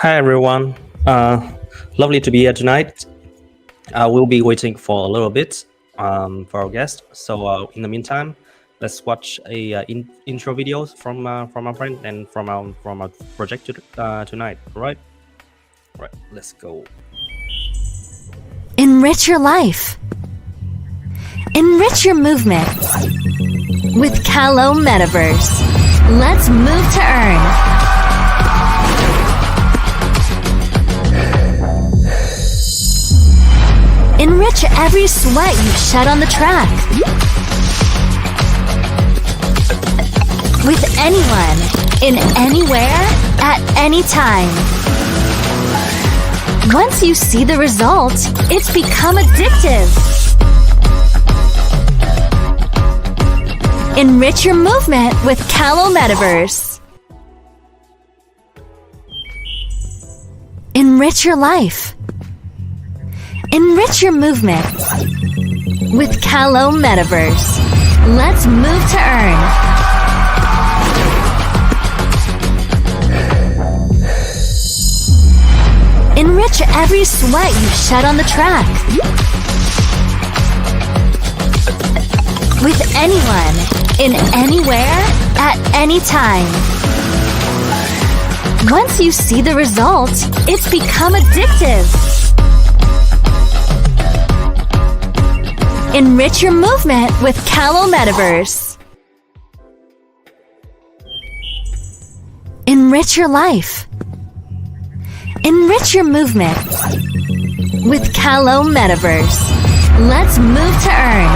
Hi everyone. Lovely to be here tonight. We'll be waiting for a little bit for our guest. So in the meantime, let's watch a intro videos from our friend and from our project tonight. All right, let's go. Enrich your life. Enrich your movement with Calo Metaverse. Let's move to earn. Enrich every sweat you shed on the track. With anyone, in anywhere, at any time. Once you see the result, it's become addictive. Enrich your movement with Calo Metaverse. Enrich your life. Enrich your movement with Calo Metaverse. Let's move to earn. Enrich every sweat you shed on the track. With anyone, in anywhere, at any time. Once you see the result, it's become addictive. Enrich your movement with Calo Metaverse. Enrich your life. Enrich your movement with Calo Metaverse. Let's move to earn.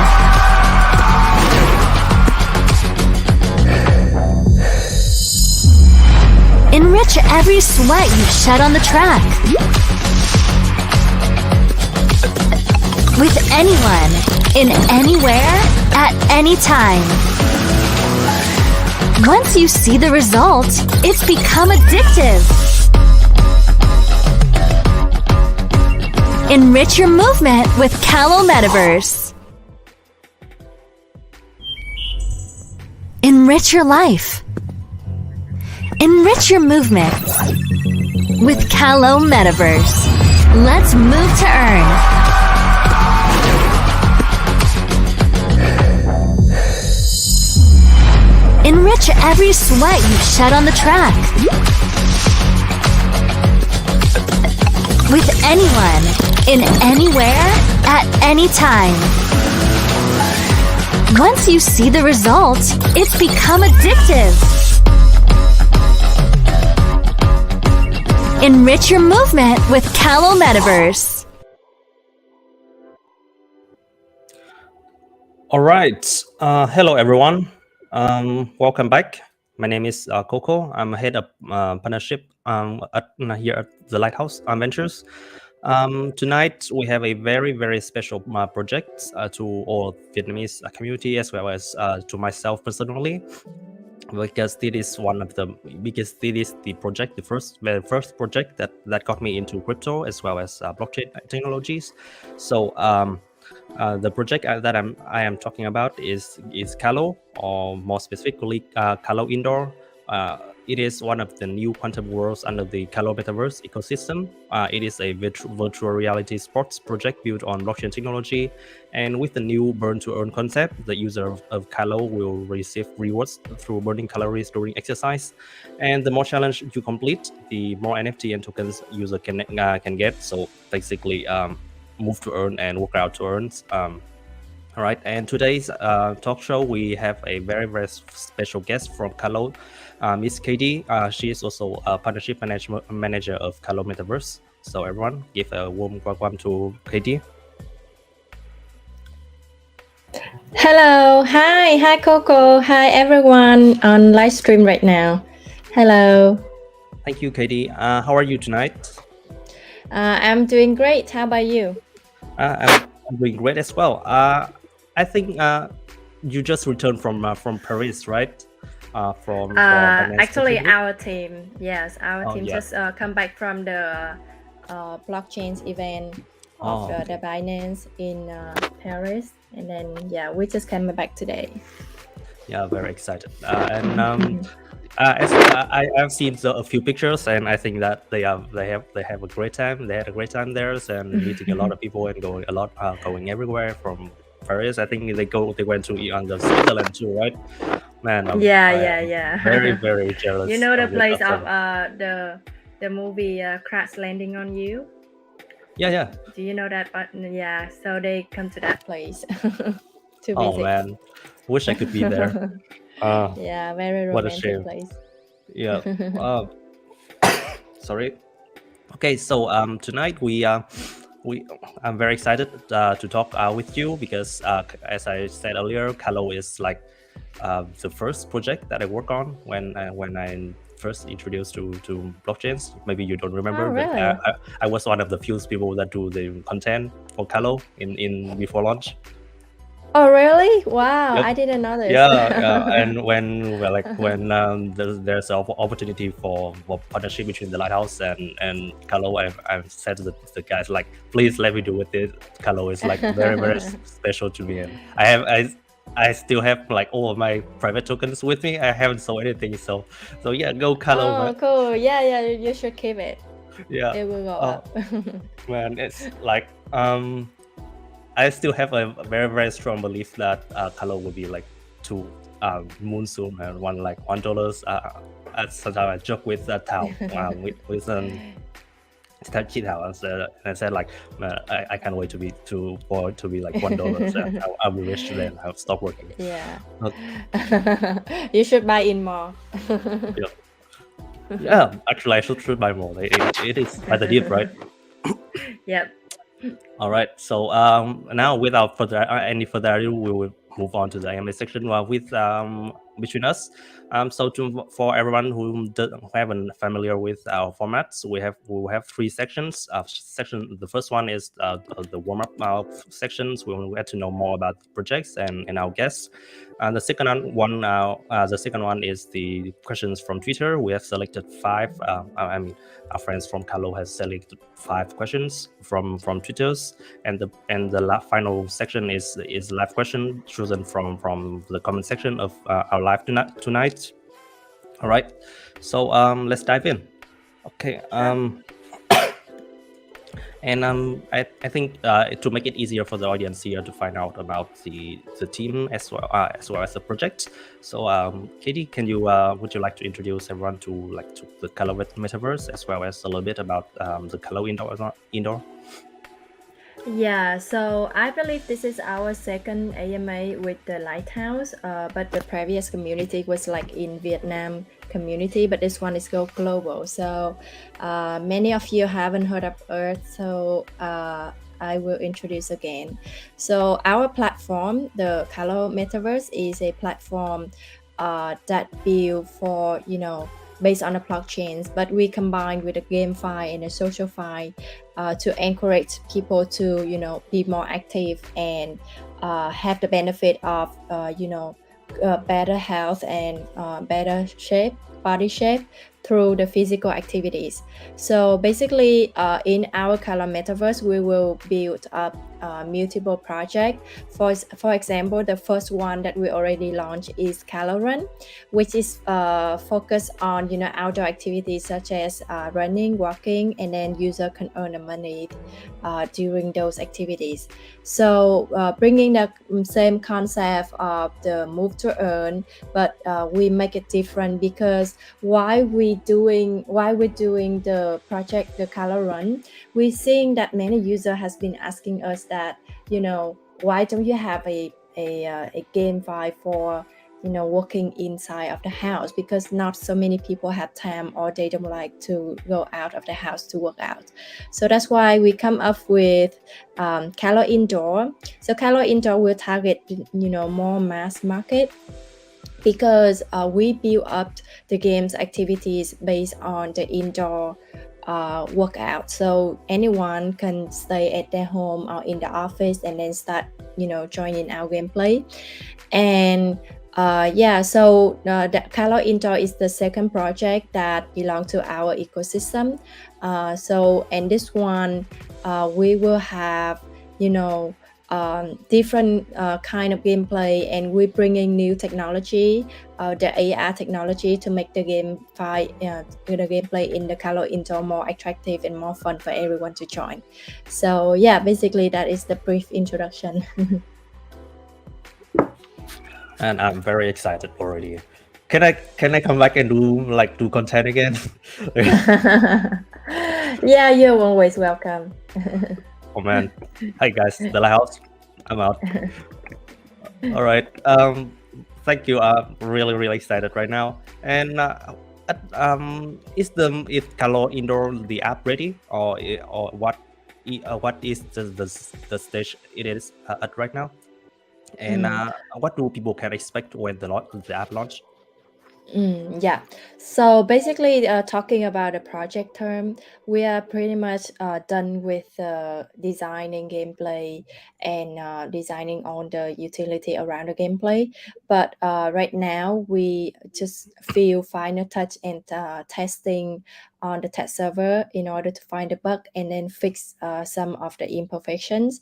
Enrich every sweat you shed on the track. With anyone, in anywhere, at any time. Once you see the result, it's become addictive. Enrich your movement with Calo Metaverse. Enrich your life. Enrich your movement with Calo Metaverse. Let's move to earn. Enrich every sweat you shed on the track. With anyone, in anywhere, at any time. Once you see the result, it's become addictive. Enrich your movement with Calo Metaverse. All right. Hello everyone. Welcome back. My name is Coco. I'm head of partnership here at the Lighthouse Ventures. Tonight we have a very special project to all Vietnamese community as well as to myself personally, because this is one of the biggest. This is the project, the very first project that got me into crypto as well as blockchain technologies. So the project that I am talking about is Calo, or more specifically Calo Indoor. It is one of the new quantum worlds under the Calo Metaverse ecosystem. It is a virtual reality sports project built on blockchain technology, and with the new burn-to-earn concept, the user of Calo will receive rewards through burning calories during exercise. And the more challenge you complete, the more NFT and tokens user can get. So basically, move to earn and work out to earn. All right, and today's talk show, we have a very special guest from Kalo, Miss Kaydee. She is also a partnership manager of Calo Metaverse. So everyone, give a warm welcome to Kaydee. Hello, hi Coco, hi everyone on live stream right now. Hello. Thank you, Kaydee. How are you tonight? I'm doing great. How about you? I'm doing great as well. I think you just returned from Paris, right? From actually our team, yes, our team yeah. just come back from the blockchain event of the Binance in Paris, and then we just came back today. Yeah, very excited. And I've seen a few pictures, and I think that they have a great time. They had a great time there, and meeting a lot of people and going everywhere from Paris. I think they went to on the Switzerland too, right? Man, Yeah. very very jealous You know the with place that of friend. the movie Crash Landing on You? Yeah. Do you know that? But yeah, so they come to that place to Oh visit. man, wish I could be there. Yeah, very What a romantic shame. place. Yeah. Sorry. Okay, so tonight I'm very excited to talk with you because as I said earlier, Kalo is like the first project that I work on when I first introduced to blockchains. Maybe you don't remember, Oh, but really? I was one of the few people that do the content for Kalo in before launch. Oh, really? Wow, Yep. I didn't know this. Yeah, and when there's an opportunity for partnership between the Lighthouse and Kalo, I've said to the guys like, please let me do with it. Kalo is like very very special to me, and I still have like all of my private tokens with me. I haven't sold anything, so yeah, go Kalo. Oh, cool. Yeah, you should keep it. Yeah, It will go up. man, it's like I still have a very very strong belief that Kalo will be like two moon soon and one like $1. Sometimes I joke with Tao with Chi Tao and I said like I can't wait to be like $1 and I will wish then I'll stop working. Yeah. Okay. You should buy in more. Yeah, actually I should buy more. It is by the deep, right? Yep. All right, so now without any further ado, we will move on to the AMA section with between us. So for everyone who haven't familiar with our formats, we will have three sections. The first one is the warm up sections. We will get to know more about the projects and our guests. And the second one is the questions from Twitter. We have selected five. Our friends from Kalo has selected 5 questions from Twitters, and the final section is live question chosen from the comment section of our live tonight. All right, so let's dive in. Okay. And I think to make it easier for the audience here to find out about the team as well as the project. So Kaydee, would you like to introduce everyone to the Calo Metaverse as well as a little bit about the Calo Indoor? Yeah, so I believe this is our second AMA with the Lighthouse, but the previous community was like in Vietnam community, but this one is go global. So many of you haven't heard of Earth, so I will introduce again. So our platform, the Calo Metaverse, is a platform that built for, based on the blockchains, but we combine with a GameFi and a SocialFi to encourage people to, be more active and have the benefit of, better health and better body shape through the physical activities. So basically, in our Calo Metaverse, we will build up multiple projects. For example, the first one that we already launched is Calo Run, which is focused on outdoor activities such as running, walking, and then user can earn the money during those activities. So bringing the same concept of the move to earn, but we make it different because while we're doing the project, the Calo Run, we're seeing that many users has been asking us that, why don't you have a game vibe for working inside of the house, because not so many people have time or they don't like to go out of the house to work out. So that's why we come up with Calo Indoor. So Calo Indoor will target more mass market, because we build up the games activities based on the indoor workout. So anyone can stay at their home or in the office and then start joining our gameplay. And so the Calo Indoor is the second project that belongs to our ecosystem. So and this one we will have different kind of gameplay, and we're bringing new technology, the AR technology, to make the gameplay in the Calo Indoor more attractive and more fun for everyone to join. So yeah, basically that is the brief introduction. And I'm very excited already. Can I come back and do content again? Yeah, you're always welcome. Oh man. Hi guys, the Lighthouse. I'm out. All right. Thank you. I'm really excited right now. And is Calo Indoor the app ready, or what is the stage it is at right now? And what do people can expect when the app launch? Yeah. So basically, talking about the project term, we are pretty much done with designing gameplay and designing on the utility around the gameplay. But right now, we just feel final touch and testing on the test server in order to find the bug and then fix some of the imperfections.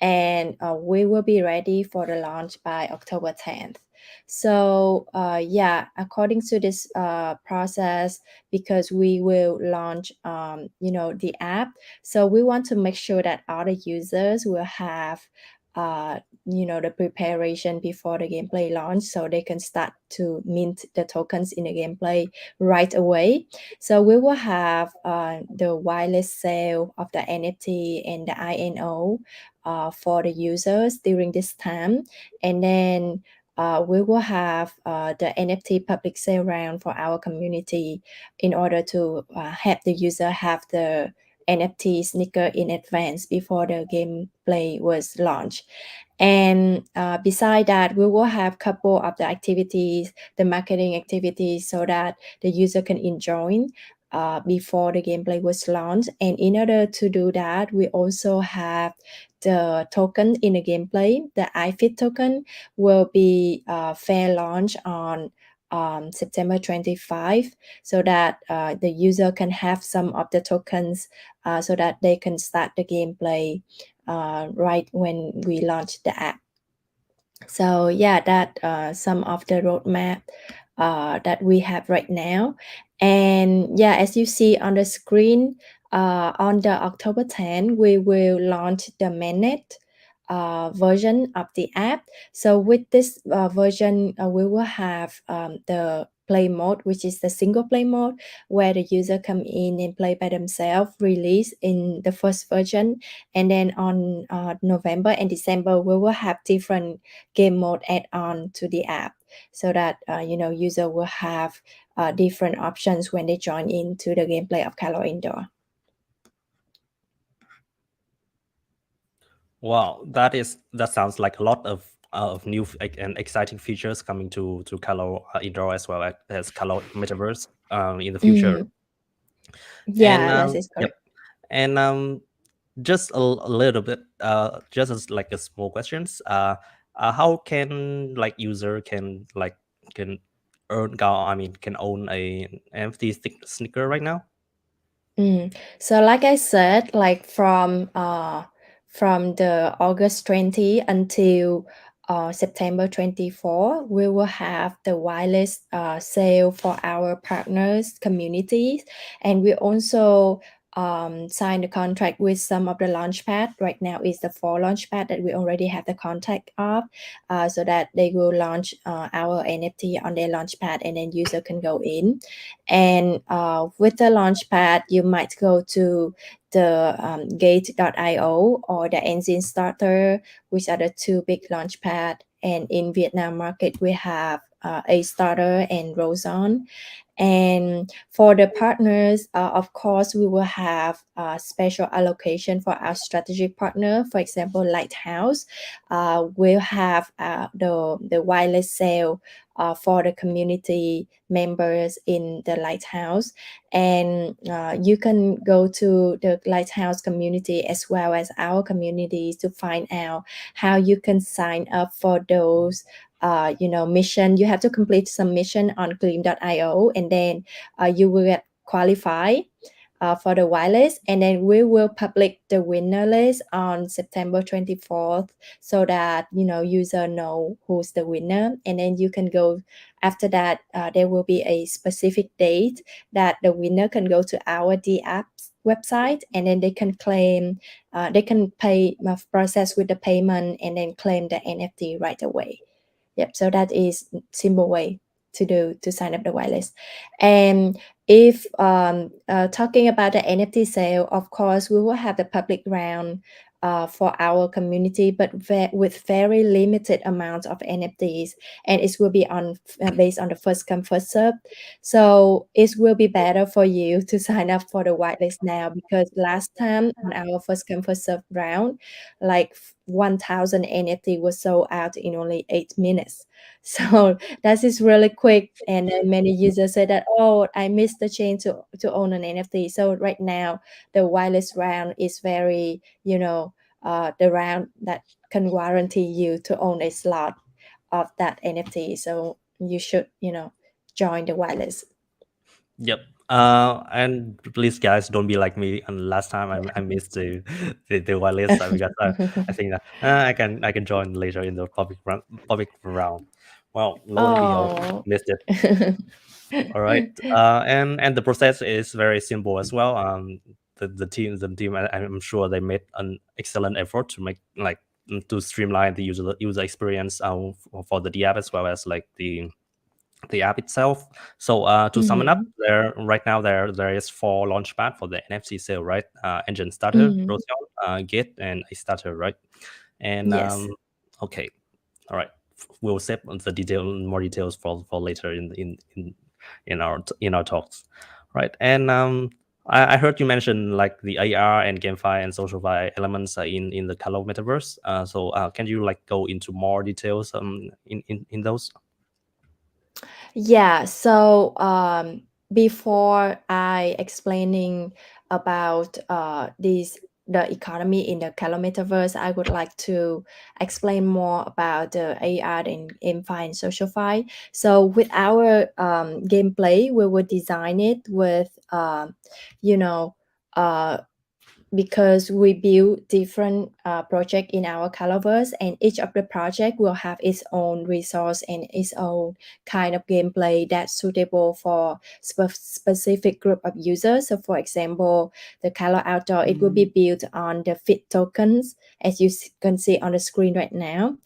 And we will be ready for the launch by October 10th. So yeah, according to this process, because we will launch the app, so we want to make sure that other users will have the preparation before the gameplay launch, so they can start to mint the tokens in the gameplay right away. So we will have the whitelist sale of the NFT and the INO for the users during this time, and then we will have the NFT public sale round for our community in order to have the user have the NFT sneaker in advance before the gameplay was launched. And beside that, we will have couple of the activities, the marketing activities, so that the user can enjoy before the gameplay was launched. And in order to do that, we also have the token in the gameplay. The iFit token will be fair launch on September 25, so that the user can have some of the tokens so that they can start the gameplay right when we launch the app. So yeah, that some of the roadmap that we have right now. And yeah, as you see on the screen, on the October 10, we will launch the mainnet version of the app. So with this version, we will have the play mode, which is the single play mode, where the user come in and play by themselves, release in the first version. And then on November and December, we will have different game mode add on to the app, so that user will have different options when they join into the gameplay of Calo Indoor. Wow, that sounds like a lot of new and exciting features coming to Calo Indoor as well as Calo Metaverse in the future. And Yeah, that is yep, correct. and just a little bit, just as like a small questions. How can like user can can own a NFT sneaker right now? So like I said, like from the August 20 until September 24, we will have the whitelist sale for our partners communities, and we also signed a contract with some of the launchpad. Right now is the 4 launchpad that we already have the contact of, so that they will launch our NFT on their launchpad, and then user can go in. And with the launchpad, you might go to the gate.io or the engine starter, which are the two big launchpad. And in Vietnam market, we have a starter and Roseon. And for the partners, of course, we will have a special allocation for our strategic partner. For example, Lighthouse will have the wireless sale for the community members in the Lighthouse. And you can go to the Lighthouse community as well as our communities to find out how you can sign up for those mission. You have to complete some mission on gleam.io, and then you will get qualified for the whitelist, and then we will publish the winner list on September 24th, so that user know who's the winner. And then you can go after that. There will be a specific date that the winner can go to our D apps website, and then they can claim, they can pay, process with the payment, and then claim the NFT right away. Yep. So that is simple way to sign up the whitelist. And if talking about the NFT sale, of course, we will have the public round for our community, but with very limited amounts of NFTs, and it will be on based on the first come first serve. So it will be better for you to sign up for the whitelist now, because last time on our first come first serve round, like 1,000 NFT was sold out in only 8 minutes. So that is really quick, and then many users say that, oh, I missed the chance to own an NFT. So right now the whitelist round is very, the round that can guarantee you to own a slot of that NFT. So you should, join the whitelist. Yep. And please, guys, don't be like me. And last time I missed the whitelist because I think that I can join later in the public round. Well, lo and behold, Oh. missed it. All right. And the process is very simple as well. The team, I'm sure they made an excellent effort to make to streamline the user experience for the app, as well as like the app itself. So to sum it up, right now there is 4 launchpad for the NFC sale, right? Engine starter, Rosion, Gate, and a starter, right? And Yes. okay, all right. We'll save more details for later in our talks, right? And I heard you mention like the AR and GameFi and SocialFi elements in the Kalo metaverse. So can you like go into more details in those? Yeah. So before I explaining about the economy in the Calo metaverse, I would like to explain more about the AR and GameFi and SocialFi. So with our gameplay, we will design it with you know uh, because we build different project in our Caloverse, and each of the project will have its own resource and its own kind of gameplay that's suitable for specific group of users. So for example, the Calo Outdoor, it will be built on the fit tokens, as you can see on the screen right now.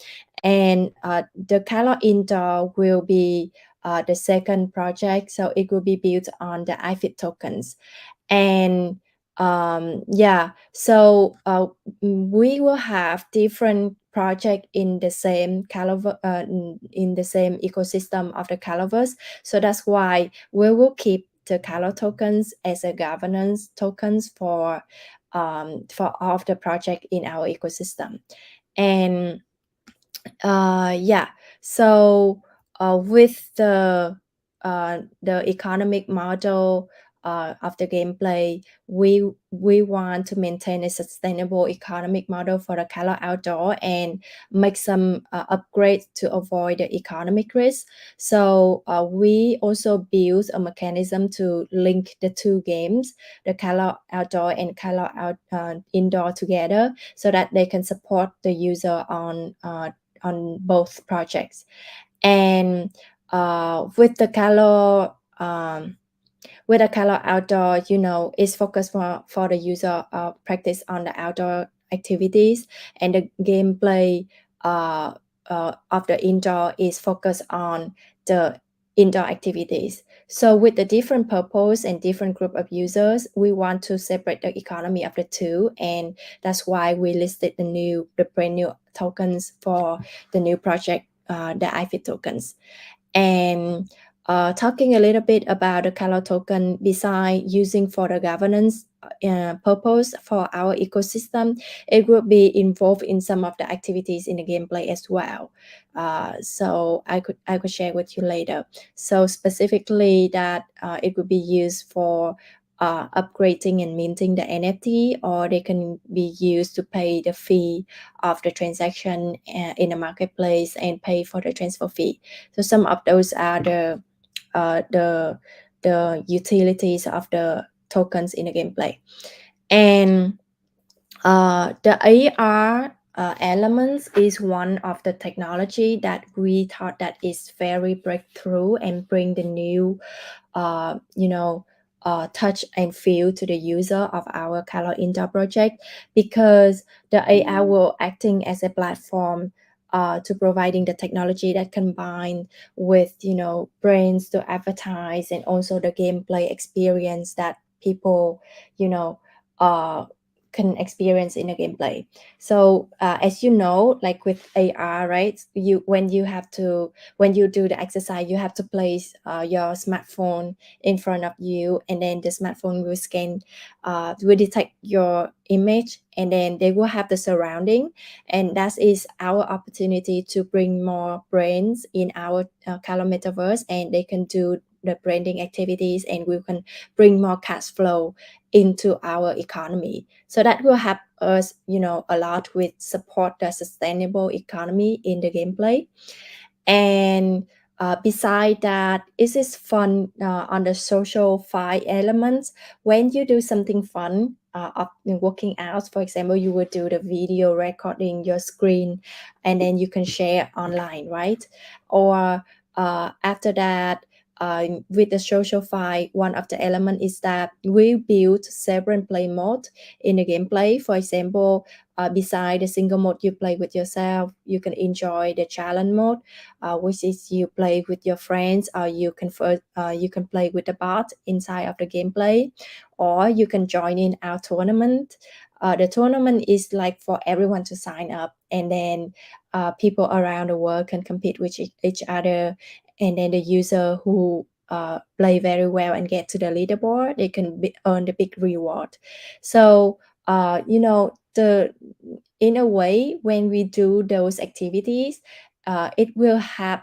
And the Calo Indoor will be the second project, so it will be built on the iFit tokens. And so we will have different project in the same in the same ecosystem of the Caloverse. So that's why we will keep the Calo tokens as a governance tokens for all of the project in our ecosystem. And so with the economic model of the gameplay, we want to maintain a sustainable economic model for the Calo Outdoor and make some upgrades to avoid the economic risk. So we also build a mechanism to link the two games, the Calo Outdoor and Indoor together, so that they can support the user on both projects. And with the Calo Outdoor, is focused for the user practice on the outdoor activities, and the gameplay of the Indoor is focused on the indoor activities. So with the different purpose and different group of users, we want to separate the economy of the two, and that's why we listed the brand new tokens for the new project, the iFit tokens. And talking a little bit about the Calo token design using for the governance purpose for our ecosystem, it will be involved in some of the activities in the gameplay as well. So I could share with you later. So specifically that it would be used for upgrading and minting the NFT, or they can be used to pay the fee of the transaction in the marketplace and pay for the transfer fee. So some of those are the utilities of the tokens in the gameplay. And the AR elements is one of the technology that we thought that is very breakthrough and bring the new touch and feel to the user of our Calo Indoor project, because the AI will acting as a platform to providing the technology that combine with brains to advertise, and also the gameplay experience that people can experience in a gameplay. So as you know, like with AR, right, when you do the exercise, you have to place your smartphone in front of you, and then the smartphone will scan, will detect your image, and then they will have the surrounding, and that is our opportunity to bring more brains in our Calo metaverse, and they can do the branding activities, and we can bring more cash flow into our economy. So that will help us a lot with support the sustainable economy in the gameplay. And beside that, it is fun on the SocialFi elements. When you do something fun of working out, for example, you would do the video recording your screen, and then you can share online, right? Or after that, with the SocialFi, one of the element is that we build several play mode in the gameplay. For example, beside the single mode you play with yourself, you can enjoy the challenge mode, which is you play with your friends, or you can play with the bot inside of the gameplay, or you can join in our tournament. The tournament is like for everyone to sign up, and then people around the world can compete with each other, and then the user who play very well and get to the leaderboard, they can earn the big reward. So in a way, when we do those activities, it will have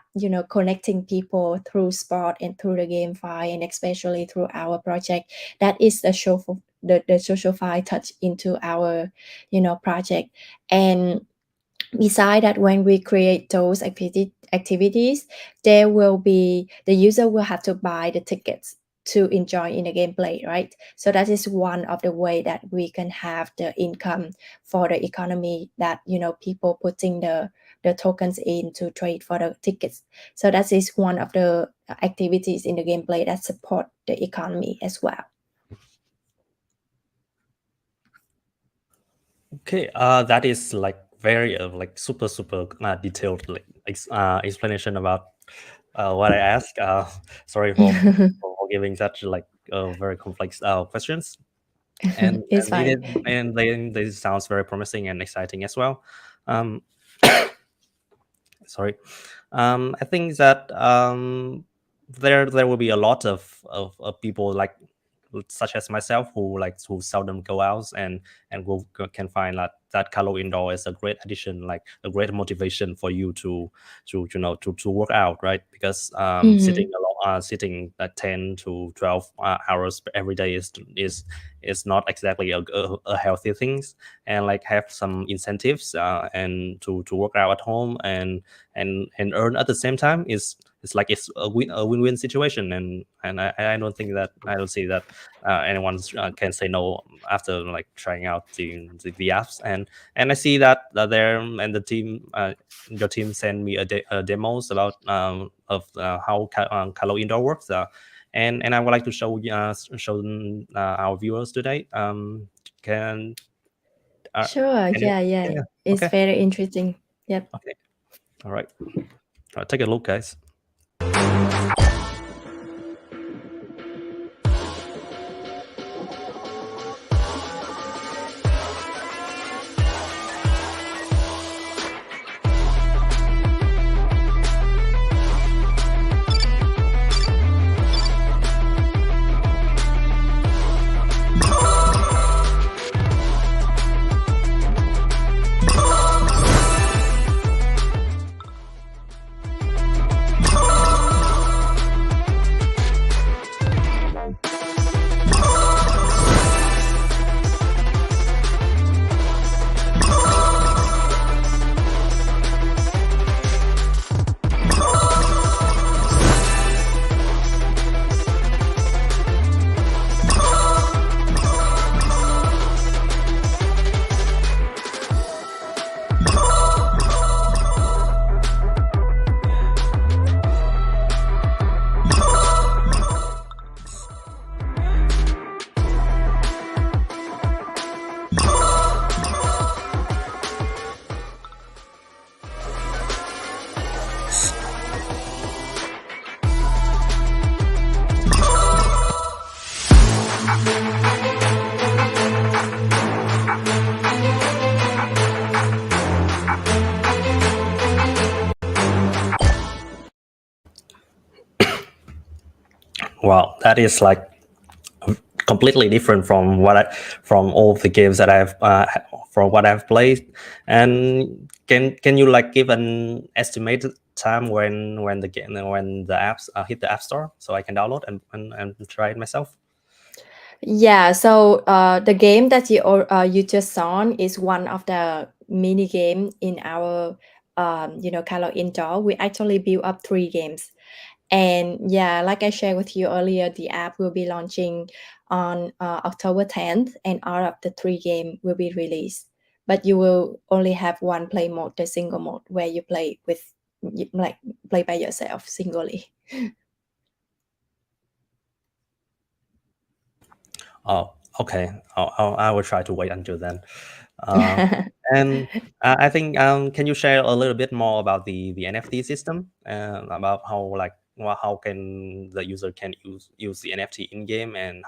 connecting people through sport and through the GameFi, and especially through our project. That is the show for the SocialFi touch into our project. And beside that, when we create those activities, there will be the user will have to buy the tickets to enjoy in the gameplay, right? So that is one of the way that we can have the income for the economy, that people putting the tokens in to trade for the tickets. So that is one of the activities in the gameplay that support the economy as well. Okay, that is like very like super detailed like explanation about what I asked. Sorry for giving such like very complex questions. And It's fine. they sounds very promising and exciting as well. Sorry, I think that there will be a lot of people like such as myself who seldom go out and can find that Calo Indoor is a great addition, like a great motivation for you to work out, right? Because sitting 10 to 12 hours every day is not exactly a healthy thing, and like have some incentives and to work out at home and earn at the same time is it's a win-win situation, and I don't think that I don't see that anyone can say no after like trying out the apps, and I see that there and the team your team sent me a demos about of how Calo Indoor works, and I would like to show our viewers today. Can Sure. Yeah. It's okay. very interesting. Yep. Okay. All right. Take a look, guys. Wow, that is like completely different from from all the games that I've from what I've played. And can you like give an estimated time when the apps hit the App Store so I can download and try it myself? Yeah, so the game that you just saw is one of the mini game in our Calo Indoor. We actually built up 3 games. And yeah, like I shared with you earlier, the app will be launching on October 10th, and all of the 3 game will be released. But you will only have one play mode, the single mode, where you play play by yourself singly. Oh, okay. I will try to wait until then. And I think can you share a little bit more about the NFT system and about how can the user can use the NFT in game and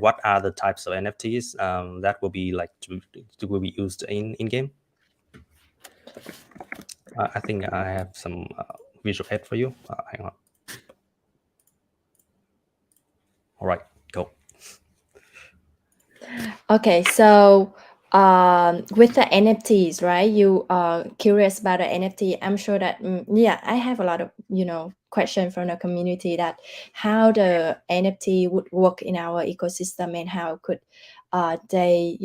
what are the types of NFTs that will be like to will be used in game? I think I have some visual aid for you. Hang on. All right, go. Okay, so with the NFTs, right? You are curious about the NFT. I'm sure that yeah, I have a lot of question from the community that how the NFT would work in our ecosystem and how could they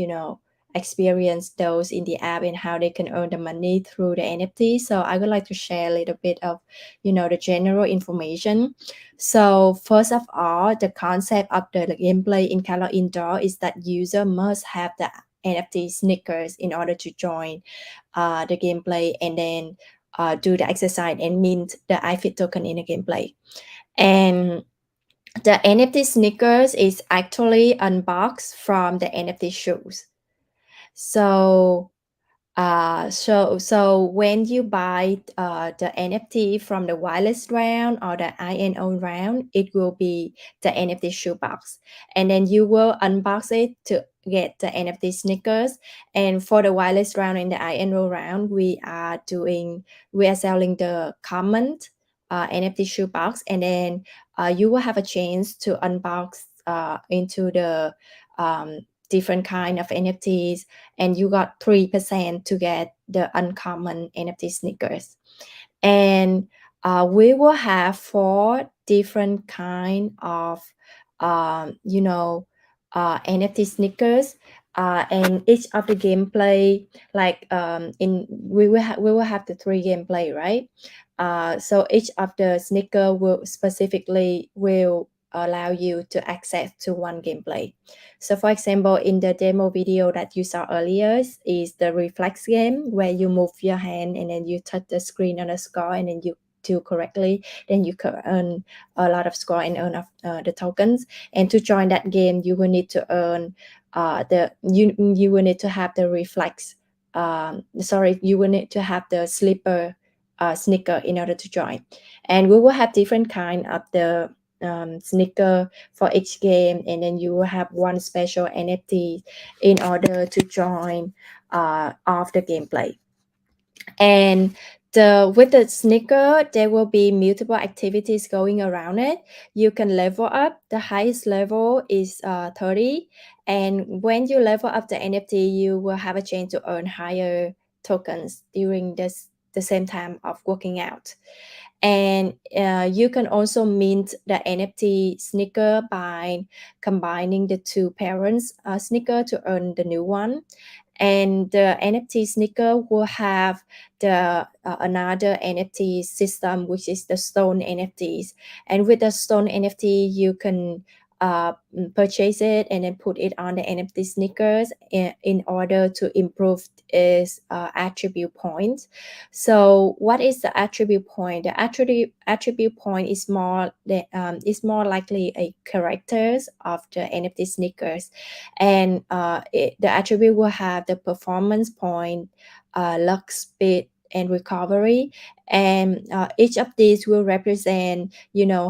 experience those in the app and how they can earn the money through the NFT. So I would like to share a little bit of the general information. So first of all, the concept of the gameplay in Calo Indoor is that user must have the NFT sneakers in order to join the gameplay and then do the exercise and mint the iFit token in the gameplay. And the NFT sneakers is actually unboxed from the NFT shoes. So so when you buy the NFT from the whitelist round or the INO round, it will be the NFT shoebox, and then you will unbox it to get the NFT sneakers. And for the whitelist round and the INO round, we are selling the common NFT shoebox, and then you will have a chance to unbox into the different kind of NFTs, and you got 3% to get the uncommon NFT sneakers. And we will have 4 different kind of NFT sneakers, and each of the gameplay like in we will have the 3 gameplay, right? So each of the sneaker will allow you to access to one gameplay. So for example, in the demo video that you saw earlier is the reflex game where you move your hand and then you touch the screen on a score and then you do correctly, then you can earn a lot of score and earn the tokens. And to join that game, you will need to earn you will need to have the reflex. You will need to have the slipper sneaker in order to join. And we will have different kind of the sneaker for each game, and then you will have one special NFT in order to join of the gameplay. And with the sneaker, there will be multiple activities going around it. You can level up. The highest level is 30, and when you level up the NFT, you will have a chance to earn higher tokens during the same time of working out. And you can also mint the NFT sneaker by combining the 2 parents sneaker to earn the new one. And the NFT sneaker will have the another NFT system, which is the stone NFTs. And with the stone NFT, you can purchase it and then put it on the NFT sneakers in order to improve its attribute points. So what is the attribute point? The attribute point is more likely a characters of the NFT sneakers, and the attribute will have the performance point, luck speed, and recovery, and each of these will represent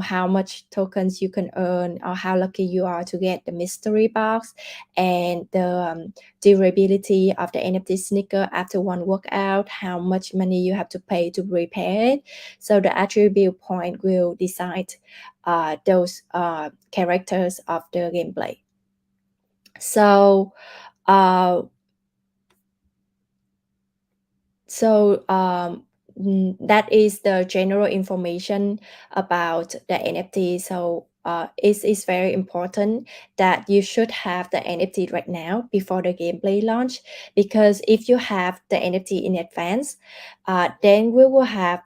how much tokens you can earn or how lucky you are to get the mystery box, and the durability of the NFT sneaker after one workout, how much money you have to pay to repair it. So the attribute point will decide those characters of the gameplay. So uh, that is the general information about the NFT. So it is very important that you should have the NFT right now before the gameplay launch, because if you have the NFT in advance, then we will have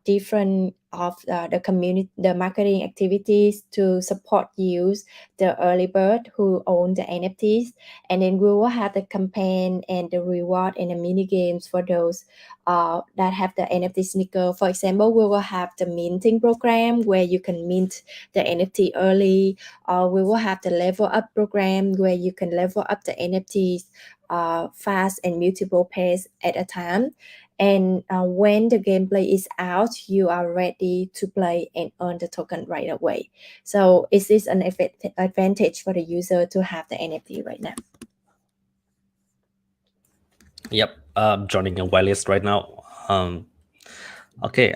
different of the community, the marketing activities to support use the early bird who own the NFTs, and then we will have the campaign and the reward and the mini games for those that have the NFT sneaker. For example, we will have the minting program where you can mint the NFT early, or we will have the level up program where you can level up the NFTs fast and multiple pairs at a time. And when the gameplay is out, you are ready to play and earn the token right away. So it is an advantage for the user to have the NFT right now. Yep, joining a whitelist right now. Okay,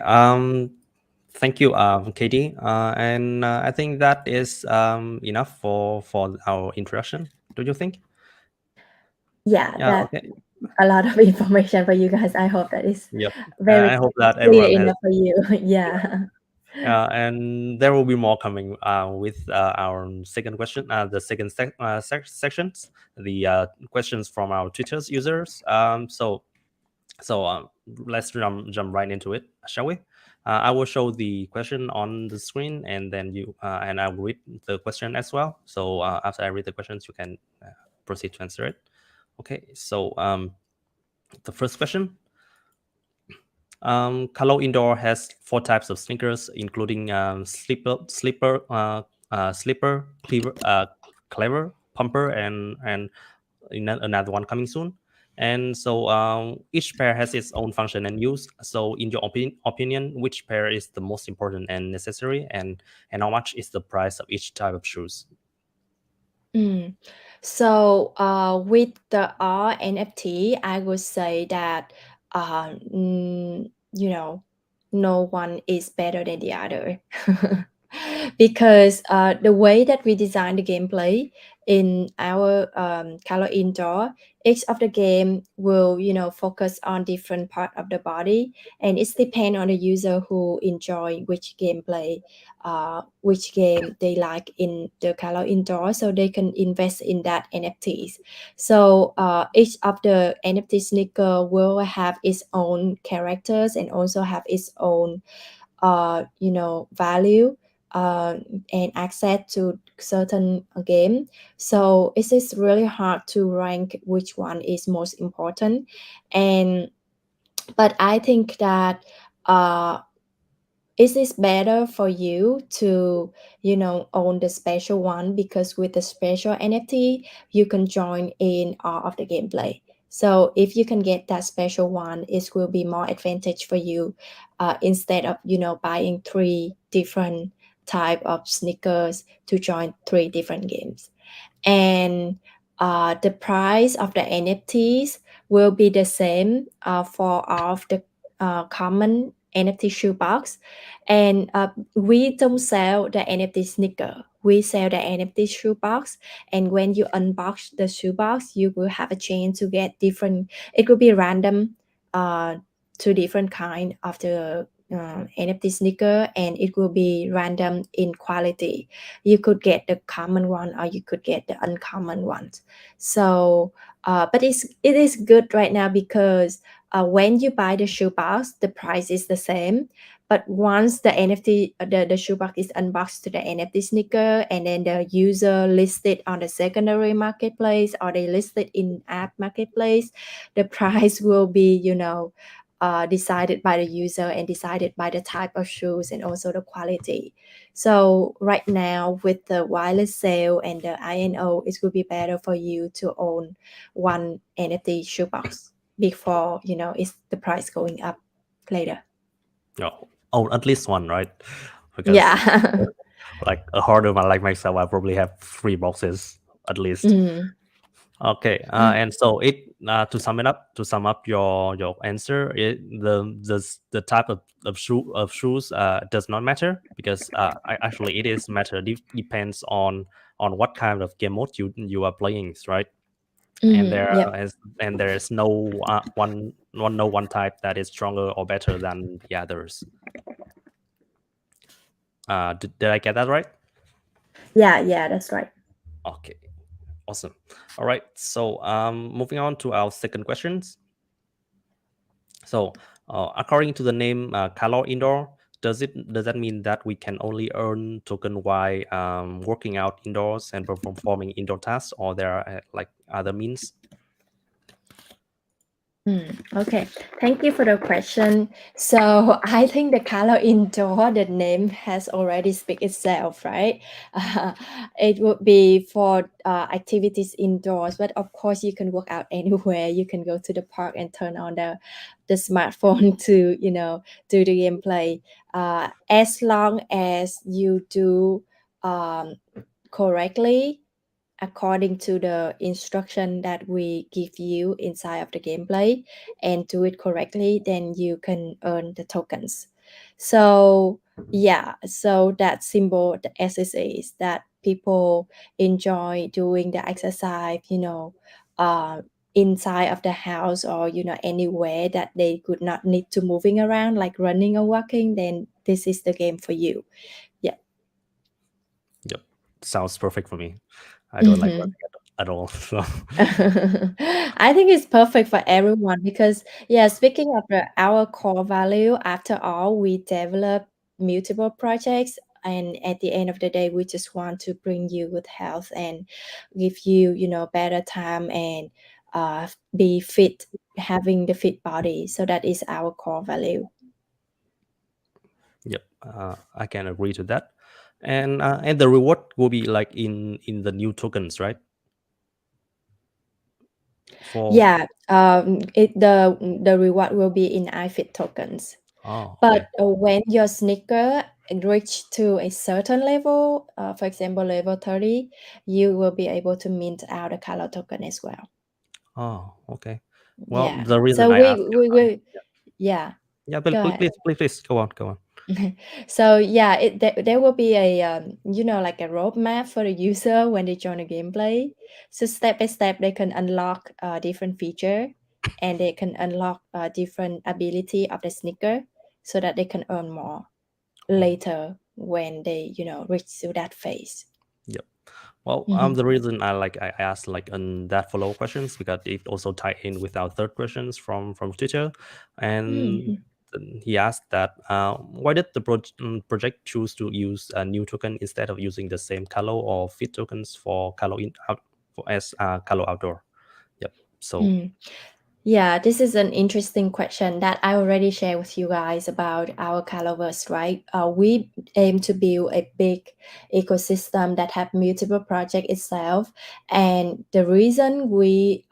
thank you, Katie. And I think that is enough for our introduction. Do you think? Yeah, Yeah. that's Okay. a lot of information for you guys. I hope that is Yep. very I hope that clear everyone has. enough for you. Yeah. And there will be more coming with our second question, the second sections, the questions from our Twitter's users. So let's jump right into it, shall we? I will show the question on the screen, and then you and I will read the question as well. So after I read the questions, you can proceed to answer it. Okay. So the first question. Calo Indoor has 4 types of sneakers, including slipper, clever, pumper, and another one coming soon. And so each pair has its own function and use. So in your opinion, which pair is the most important and necessary, and how much is the price of each type of shoes? So with the R NFT, I would say that no one is better than the other. Because the way that we design the gameplay in our Calo Indoor, each of the game will focus on different part of the body, and it's depend on the user who enjoy which gameplay, which game they like in the Calo Indoor, so they can invest in that NFTs. So each of the NFT sneaker will have its own characters and also have its own value and access to certain game. So it is really hard to rank which one is most important. And but I think that it is better for you to own the special one, because with the special NFT you can join in all of the gameplay. So if you can get that special one, it will be more advantage for you instead of buying 3 different type of sneakers to join 3 different games. And the price of the NFTs will be the same for all of the common NFT shoebox. And we don't sell the NFT sneaker. We sell the NFT shoebox. And when you unbox the shoebox, you will have a chance to get different. It will be random to different kind of the NFT sneaker, and it will be random in quality. You could get the common one or you could get the uncommon ones. So but it is good right now, because when you buy the shoebox, the price is the same. But once the NFT, the shoebox is unboxed to the NFT sneaker, and then the user list it on the secondary marketplace or they list it in app marketplace, the price will be decided by the user and decided by the type of shoes and also the quality. So right now with the wireless sale and the INO, it will be better for you to own one NFT shoebox. before is the price going up later. Oh, at least one, right? Because Yeah. like a harder one like myself, I probably have 3 boxes at least. Mm. Okay, and so to sum up your answer, the type of shoes does not matter, because actually it is matter depends on what kind of game mode you are playing, right? And Mm-hmm. Yep. there is no one type that is stronger or better than the others. Did I get that right? Yeah, that's right. Okay, awesome. All right, so moving on to our second questions. So, according to the name Calo Indoor, does that mean that we can only earn token while working out indoors and performing indoor tasks, or there are like other means? Okay, thank you for the question. So I think the Calo Indoor, the name has already speak itself, right? It would be for activities indoors, but of course you can work out anywhere. You can go to the park and turn on the smartphone to do the gameplay. As long as you do correctly according to the instruction that we give you inside of the gameplay and do it correctly, then you can earn the tokens. So yeah, so that symbol, the SSA, is that people enjoy doing the exercise, uh, inside of the house, or anywhere that they could not need to moving around like running or walking, then this is the game for you. Yeah. Yep, sounds perfect for me. I don't like Mhm. running at all. So I think it's perfect for everyone because, yeah, speaking of our core value, after all, we develop multiple projects, and at the end of the day, we just want to bring you good health and give you, better time and be fit, having the fit body. So that is our core value. yep, I can agree to that. And the reward will be like in the new tokens, right? For Yeah, the reward will be in iFit tokens. okay. But when your sneaker reach to a certain level, for example, level 30, you will be able to mint out a color token as well. Oh, okay. Well, Yeah. the reason So I asked you, yeah, yeah, go ahead. please go on, go on. So yeah, there will be a like a roadmap for the user when they join the gameplay. So step by step, they can unlock different feature, and they can unlock different ability of the sneaker, so that they can earn more Oh, later when they reach to that phase. yep. Well, Mhm. the reason I asked like on that follow questions, because it also tie in with our third questions from Twitter, and Mhm. then he asked that why did the project choose to use a new token instead of using the same Kalo or fit tokens for Kalo Outdoor? Yep. So Mm. Yeah, this is an interesting question that I already shared with you guys about our Caloverse, right? We aim to build a big ecosystem that have multiple project itself, and the reason we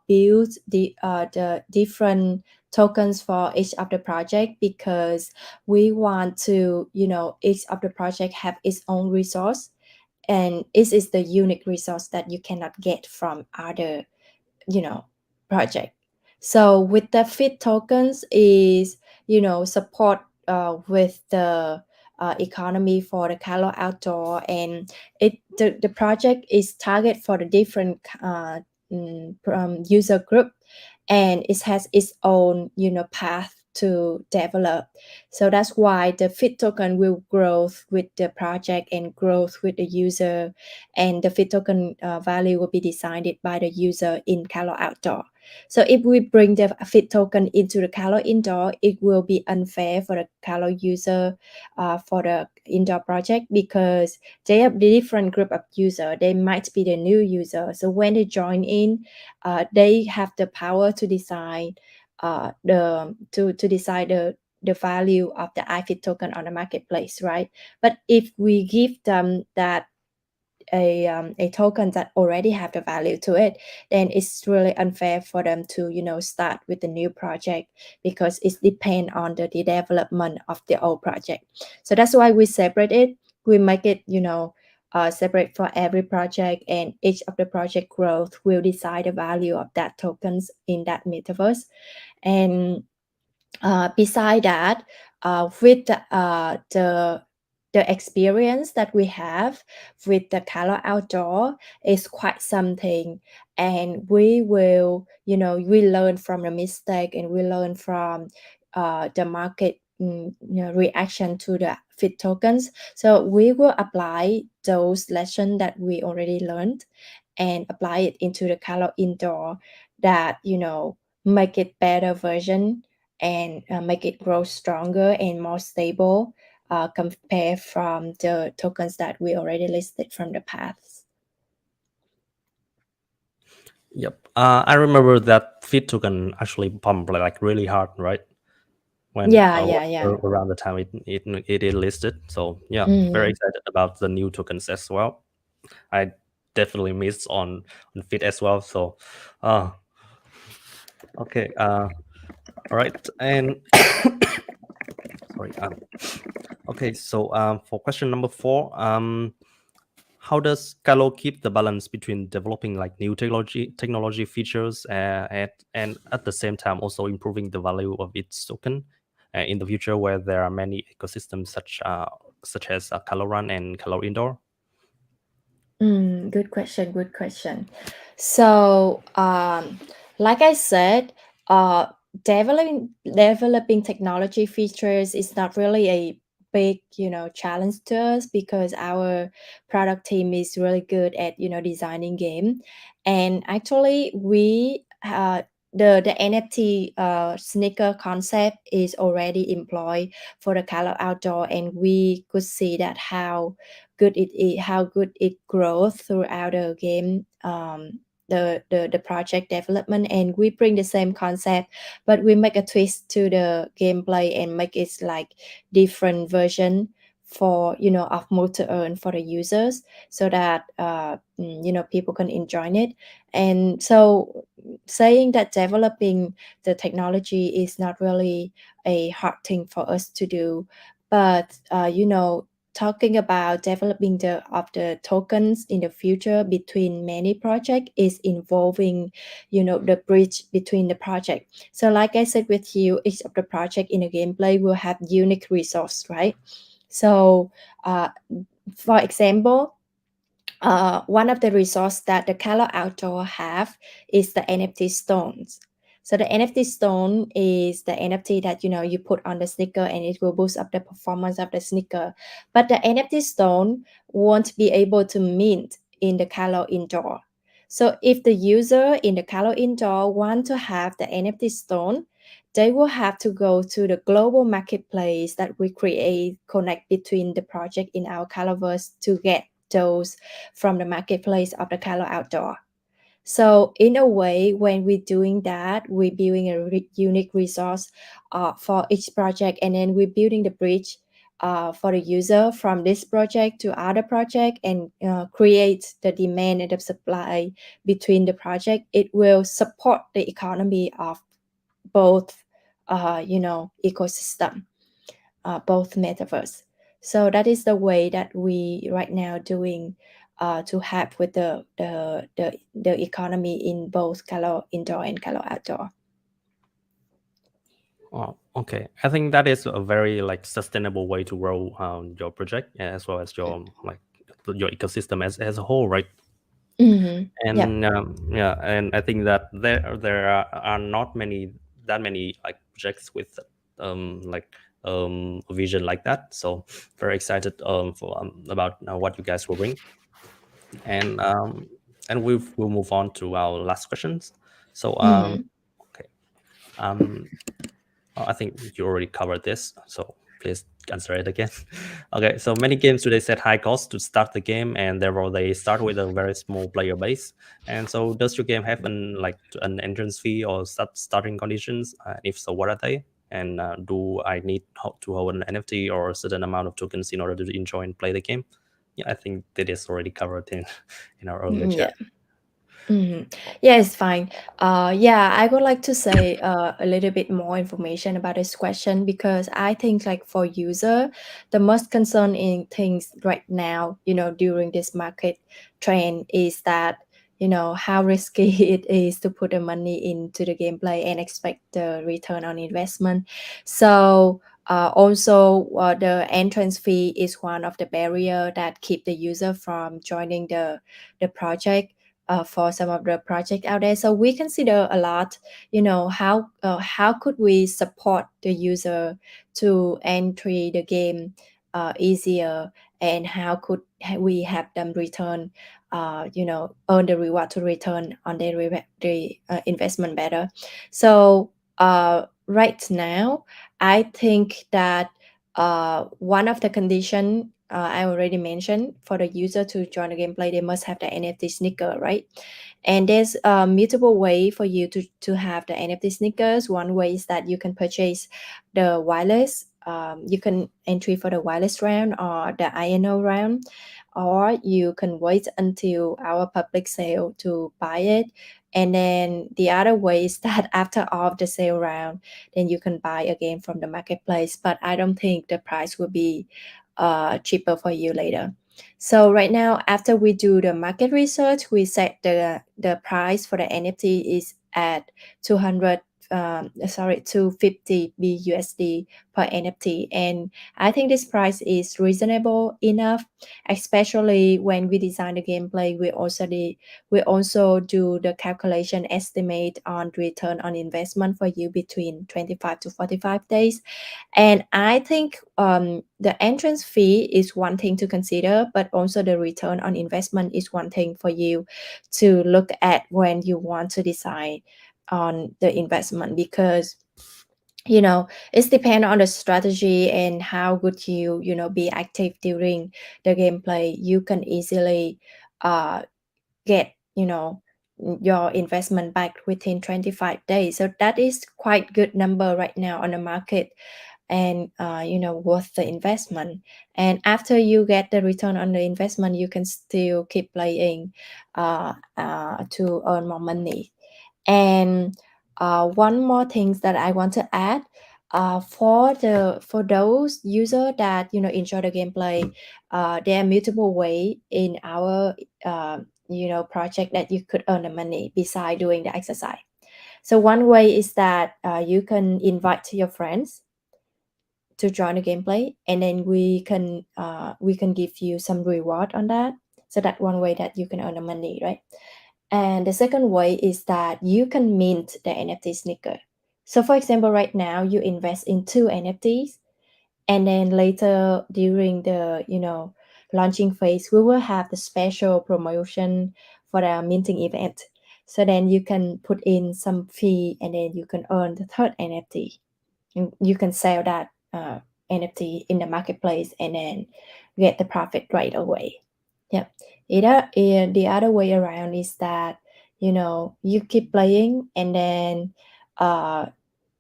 build the different tokens for each of the project, because we want to each of the project have its own resource, and it is the unique resource that you cannot get from other project. So with the fit tokens is support with the economy for the Calo Outdoor, and the project is target for the different user group, and it has its own path to develop. So that's why the fit token will grow with the project and growth with the user, and the fit token value will be decided by the user in Calo Outdoor. So if we bring the fit token into the Calo Indoor, it will be unfair for the Calo user for the indoor project, because they have the different group of user. They might be the new user. So when they join in, they have the power to decide to decide the value of the iFit token on the marketplace, right? But if we give them that a token that already have the value to it, then it's really unfair for them to start with the new project, because it depends on the development of the old project. So that's why we separate it. We make it separate for every project, and each of the project growth will decide the value of that tokens in that metaverse. And beside that, with the experience that we have with the Calo Outdoor is quite something, and we will we learn from the mistake, and we learn from the market reaction to the fit tokens. So we will apply those lessons that we already learned and apply it into the Calo Indoor, that make it better version, and make it grow stronger and more stable compared from the tokens that we already listed from the past. Yep. I remember that fit token actually pumped like really hard, right? When Yeah. around the time it is listed. So yeah, very Mm. excited about the new tokens as well. I definitely missed on fit as well. So okay. All right. And sorry. Okay. So for question number 4, how does Kalo keep the balance between developing like new technology features and at the same time also improving the value of its token in the future, where there are many ecosystems such as Calo Run and Calo Indoor? Good question. So, like I said, developing technology features is not really a big, challenge to us, because our product team is really good at, designing game. And actually, we the NFT sneaker concept is already employed for the Calo Outdoor, and we could see that how good it grows throughout the game, the project development. And we bring the same concept, but we make a twist to the gameplay and make it like different version for of move to earn for the users, so that people can enjoy it. And so, saying that developing the technology is not really a hard thing for us to do, but talking about developing the tokens in the future between many projects is involving the bridge between the project. So like I said with you, each of the project in the gameplay will have unique resource, right? So for example, one of the resource that the Calo Outdoor have is the NFT stones. So the NFT stone is the NFT that you put on the sneaker, and it will boost up the performance of the sneaker. But the NFT stone won't be able to mint in the Calo Indoor. So if the user in the Calo Indoor want to have the NFT stone, they will have to go to the global marketplace that we create, connect between the project in our Caloverse to get those from the marketplace of the Calo Outdoor. So in a way, when we're doing that, we're building a unique resource for each project, and then we're building the bridge for the user from this project to other project, and create the demand and the supply between the project. It will support the economy of both, ecosystem, both metaverse. So that is the way that we right now doing to help with the economy in both Calo Indoor and Calo Outdoor. Oh, okay. I think that is a very like sustainable way to grow your project, as well as your like your ecosystem as a whole, right? Mm-hmm. Yeah. And yeah, and I think that there are not that many like projects with a vision like that. So very excited for about what you guys will bring. And we'll move on to our last questions. So Mm-hmm. okay, I think you already covered this, so please answer it again. Okay, so many games today set high costs to start the game, and therefore they start with a very small player base. And so, does your game have an entrance fee or starting conditions? If so, what are they? And do I need to hold an NFT or a certain amount of tokens in order to enjoy and play the game? yeah, I think that is already covered in our earlier Yeah. chat. Yeah, it's fine. Yeah, I would like to say a little bit more information about this question, because I think like for user, the most concern in things right now, during this market trend is that, how risky it is to put the money into the gameplay and expect the return on investment. So also, the entrance fee is one of the barrier that keep the user from joining the project, for some of the project out there. So we consider a lot, how could we support the user to entry the game easier, and how could we have them return, earn the reward to return on their investment better. So right now, I think that one of the condition, I already mentioned, for the user to join the gameplay, they must have the NFT sneaker, right? And there's multiple way for you to have the NFT sneakers. One way is that you can purchase the wireless. You can entry for the wireless round or the INO round, or you can wait until our public sale to buy it. And then the other way is that after all of the sale round, then you can buy again from the marketplace. But I don't think the price will be cheaper for you later. So right now, after we do the market research, we set the price for the NFT is at 250 BUSD per NFT, and I think this price is reasonable enough, especially when we design the gameplay. We also do the calculation estimate on return on investment for you between 25 to 45 days. And I think the entrance fee is one thing to consider, but also the return on investment is one thing for you to look at when you want to decide on the investment, because it's depend on the strategy and how good be active during the gameplay. You can easily uh, get your investment back within 25 days. So that is quite good number right now on the market, and worth the investment. And after you get the return on the investment, you can still keep playing to earn more money. And one more things that I want to add, for those user that enjoy the gameplay, there are multiple way in our project that you could earn the money beside doing the exercise. So one way is that you can invite your friends to join the gameplay, and then we can give you some reward on that. So that one way that you can earn the money, right? And the second way is that you can mint the NFT sneaker. So for example, right now you invest in 2 NFTs, and then later during the launching phase, we will have the special promotion for the minting event. So then you can put in some fee, and then you can earn the third NFT. And you can sell that NFT in the marketplace, and then get the profit right away. Yeah. The other way around is that you keep playing, and then uh,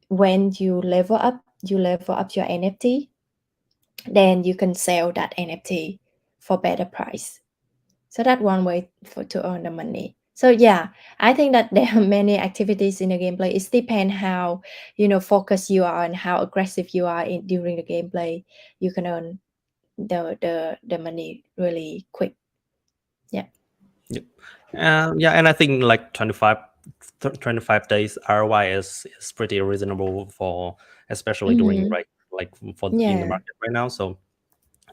when you level up your NFT, then you can sell that NFT for better price. So that one way to earn the money. So yeah, I think that there are many activities in the gameplay. It depends how focused you are and how aggressive you are during the gameplay. You can earn the money really quick. Yeah. Yep. Yeah, and I think like 25 days ROI is pretty reasonable for, especially during, Mm-hmm. right, like for in the Yeah. market right now. So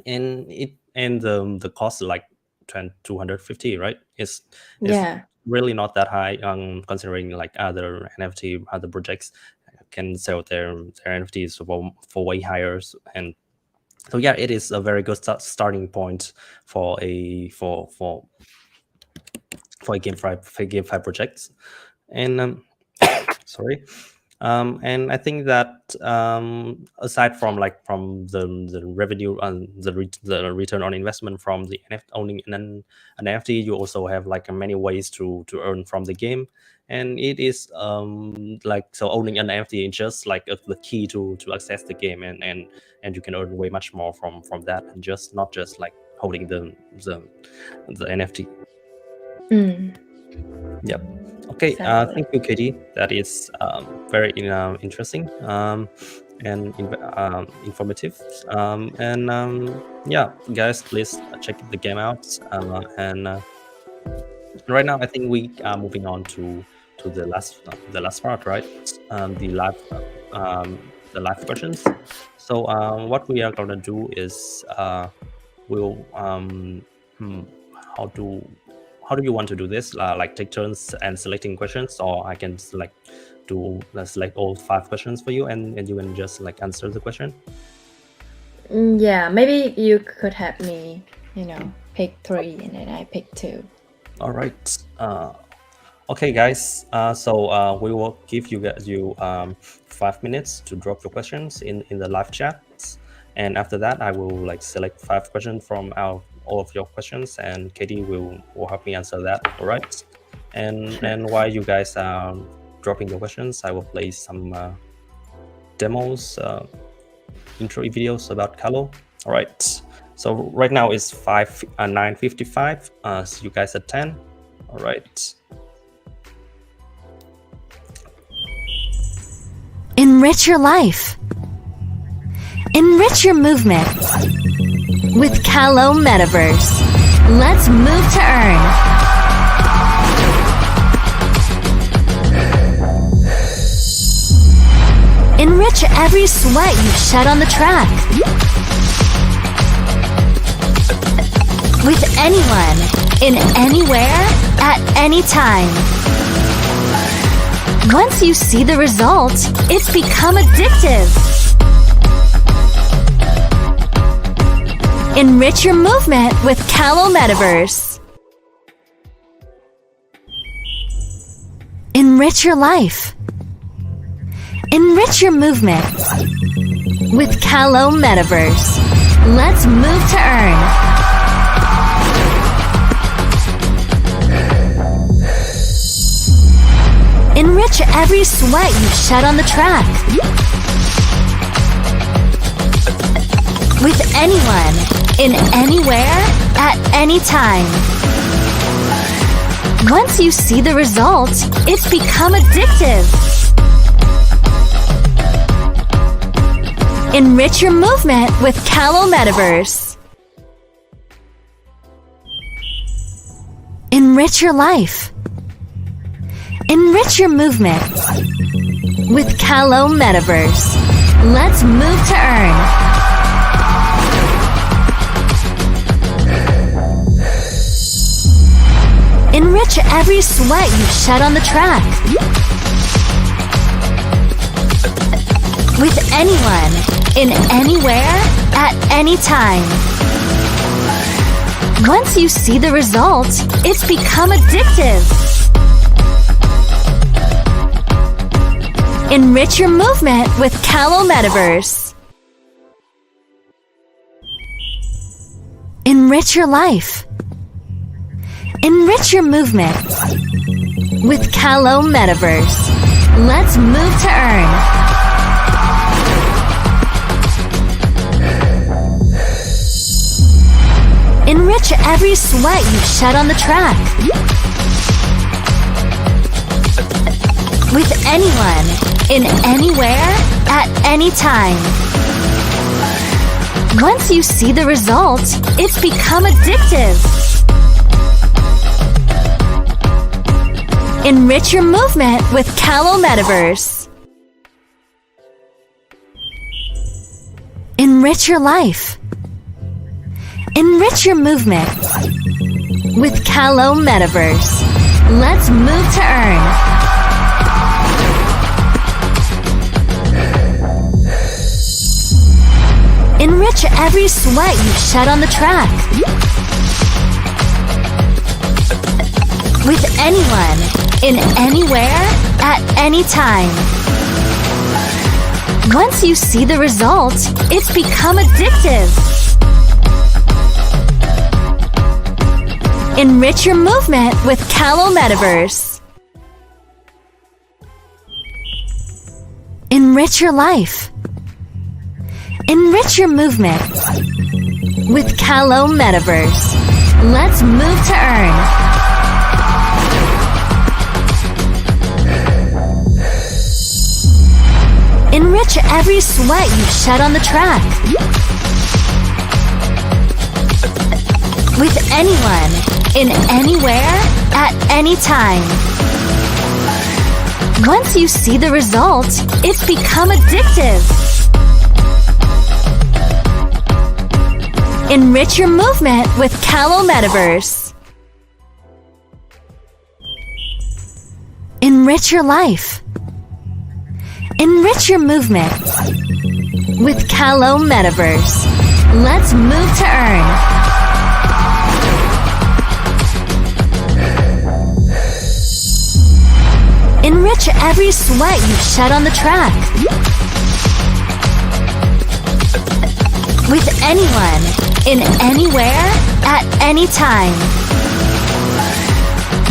and the cost like 250, right? Is Yeah. really not that high, considering like other NFT, other projects can sell their NFTs for way higher. And so yeah, it is a very good starting point for a for GameFi projects. And sorry. And I think that aside from like from the revenue and the return on investment from the owning an NFT, you also have like many ways to earn from the game. And it is like, so owning an NFT is just like the key to access the game, and you can earn way much more from that, and just not just like holding the NFT. Yep. Okay. Exactly. Thank you, Katie. That is very interesting and informative. Yeah, guys, please check the game out. Right now, I think we are moving on to the last part, right? The live questions. So what we are gonna do is we'll how do you want to do this? Like take turns and selecting questions, or I can select all 5 questions for you, and you can just like answer the question. Yeah, maybe you could have me, pick 3 and then I pick 2. All right. Okay, guys. So we will give you 5 minutes to drop your questions in the live chat, and after that, I will like select 5 questions from all of your questions, and Katie will help me answer that. All right. And while you guys are dropping your questions, I will play some demos, intro videos about Kalo. All right. So right now it's 9:55. So you guys at 10. All right. Enrich your life. Enrich your movement with Calo Metaverse. Let's move to earn. Enrich every sweat you shed on the track. With anyone, in anywhere, at any time. Once you see the result, it's become addictive. Enrich your movement with Calo Metaverse. Enrich your life. Enrich your movement with Calo Metaverse. Let's move to earn. Enrich every sweat you shed on the track. With anyone, in anywhere, at any time. Once you see the result, it's become addictive. Enrich your movement with Calo Metaverse. Enrich your life. Enrich your movement with Calo Metaverse. Let's move to earn. Enrich every sweat you shed on the track. With anyone, in anywhere, at any time. Once you see the result, it's become addictive. Enrich your movement with Calo Metaverse. Enrich your life. Enrich your movement with Calo Metaverse. Let's move to earn. Enrich every sweat you shed on the track. With anyone, in anywhere, at any time. Once you see the result, it's become addictive. Enrich your movement with Calo Metaverse. Enrich your life. Enrich your movement with Calo Metaverse. Let's move to earn. Enrich every sweat you shed on the track. With anyone, in anywhere, at any time. Once you see the result, it's become addictive. Enrich your movement with Calo Metaverse. Enrich your life. Enrich your movement with Calo Metaverse. Let's move to earn. Enrich every sweat you shed on the track. With anyone, in anywhere, at any time. Once you see the results, it's become addictive. Enrich your movement with Calo Metaverse. Enrich your life. Enrich your movement with Calo Metaverse. Let's move to earn. Enrich every sweat you shed on the track. With anyone, in anywhere, at any time.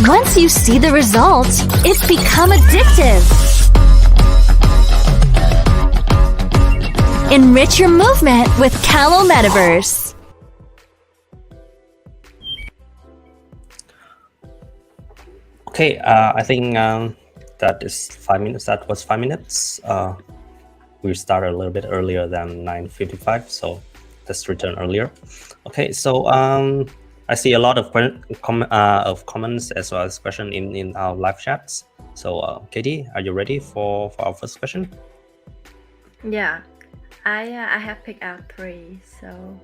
Once you see the results, it's become addictive. Enrich your movement with Calo Metaverse. Okay, I think that is 5 minutes. That was 5 minutes. We started a little bit earlier than 9:55, so let's return earlier. Okay, so I see a lot of comments as well as questions in our live chats. So Kaydee, are you ready for our first question? Yeah, I have picked out 3. So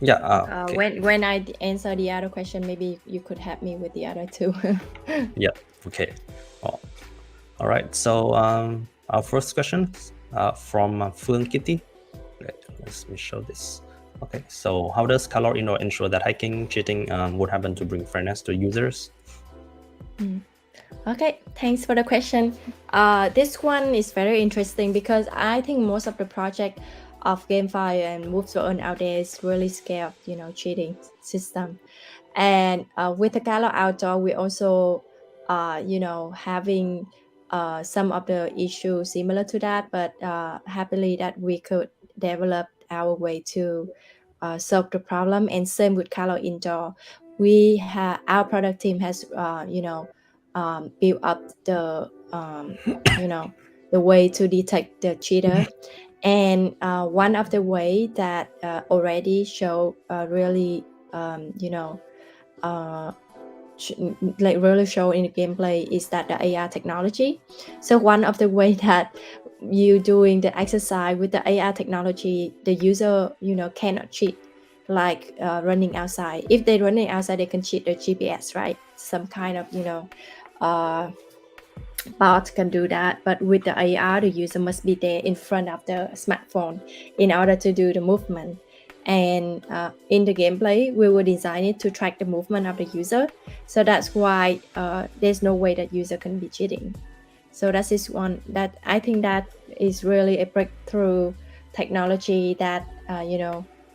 yeah. Okay. When I answer the other question, maybe you could help me with the other 2. Yeah. Okay. Well, all right. So our first question from Phương Kitty. Let me show this. Okay. So how does Calo Indoor ensure that hacking, cheating would happen to bring fairness to users? Okay, thanks for the question. This one is very interesting because I think most of the project of GameFi and Move to Earn out there is really scared of, cheating system. And with the Calo Outdoor, we also, having some of the issues similar to that, but happily that we could develop our way to solve the problem. And same with Calo Indoor, our product team has, built up the, the way to detect the cheater. And one of the way that already show really, really show in the gameplay is that the AR technology. So one of the way that you doing the exercise with the AR technology, the user, cannot cheat like running outside. If they're running outside, they can cheat the GPS, right? Some kind of, bot can do that. But with the AR, the user must be there in front of the smartphone in order to do the movement. And in the gameplay, we will design it to track the movement of the user. So that's why there's no way that user can be cheating. So that is one that I think that is really a breakthrough technology that,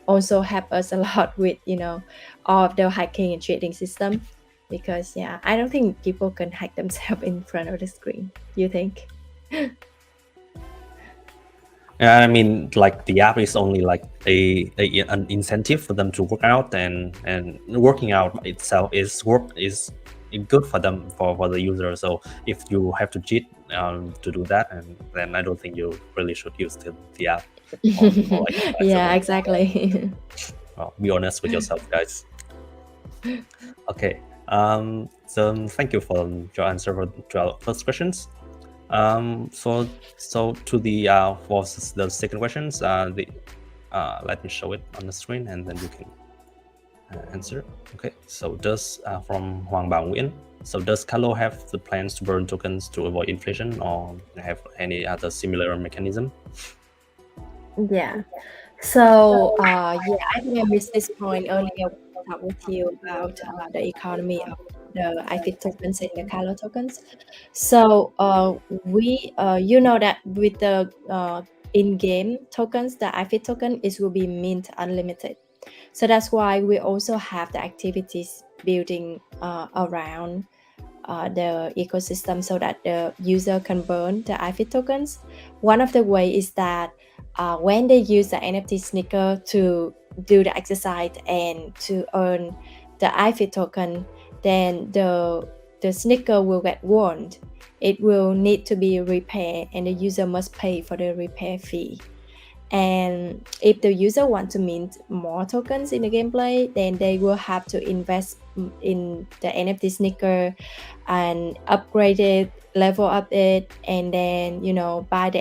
also help us a lot with, all of the hacking and cheating system. Because, I don't think people can hack themselves in front of the screen. You think? Yeah, I mean, like the app is only like an incentive for them to work out, and working out itself is good for them, for the user. So if you have to cheat to do that, and then I don't think you really should use the app. Yeah, exactly. Well, be honest with yourself, guys. Okay. So thank you for your answer to our first questions. So to the for the second questions, let me show it on the screen and then you can answer. Okay. So does from Hoàng Bảo Nguyễn. So does Kalo have the plans to burn tokens to avoid inflation, or have any other similar mechanism? Yeah. So I think I missed this point earlier when I talked with you about the economy of the IFIT tokens and the Kalo tokens. So we that with the in-game tokens, the IFIT token will be mint unlimited. So that's why we also have the activities building around the ecosystem so that the user can burn the IFIT tokens. One of the way is that when they use the NFT sneaker to do the exercise and to earn the IFIT token, then the sneaker will get worn. It will need to be repaired, and the user must pay for the repair fee. And if the user want to mint more tokens in the gameplay, then they will have to invest in the NFT sneaker and upgrade it, level up it, and then buy the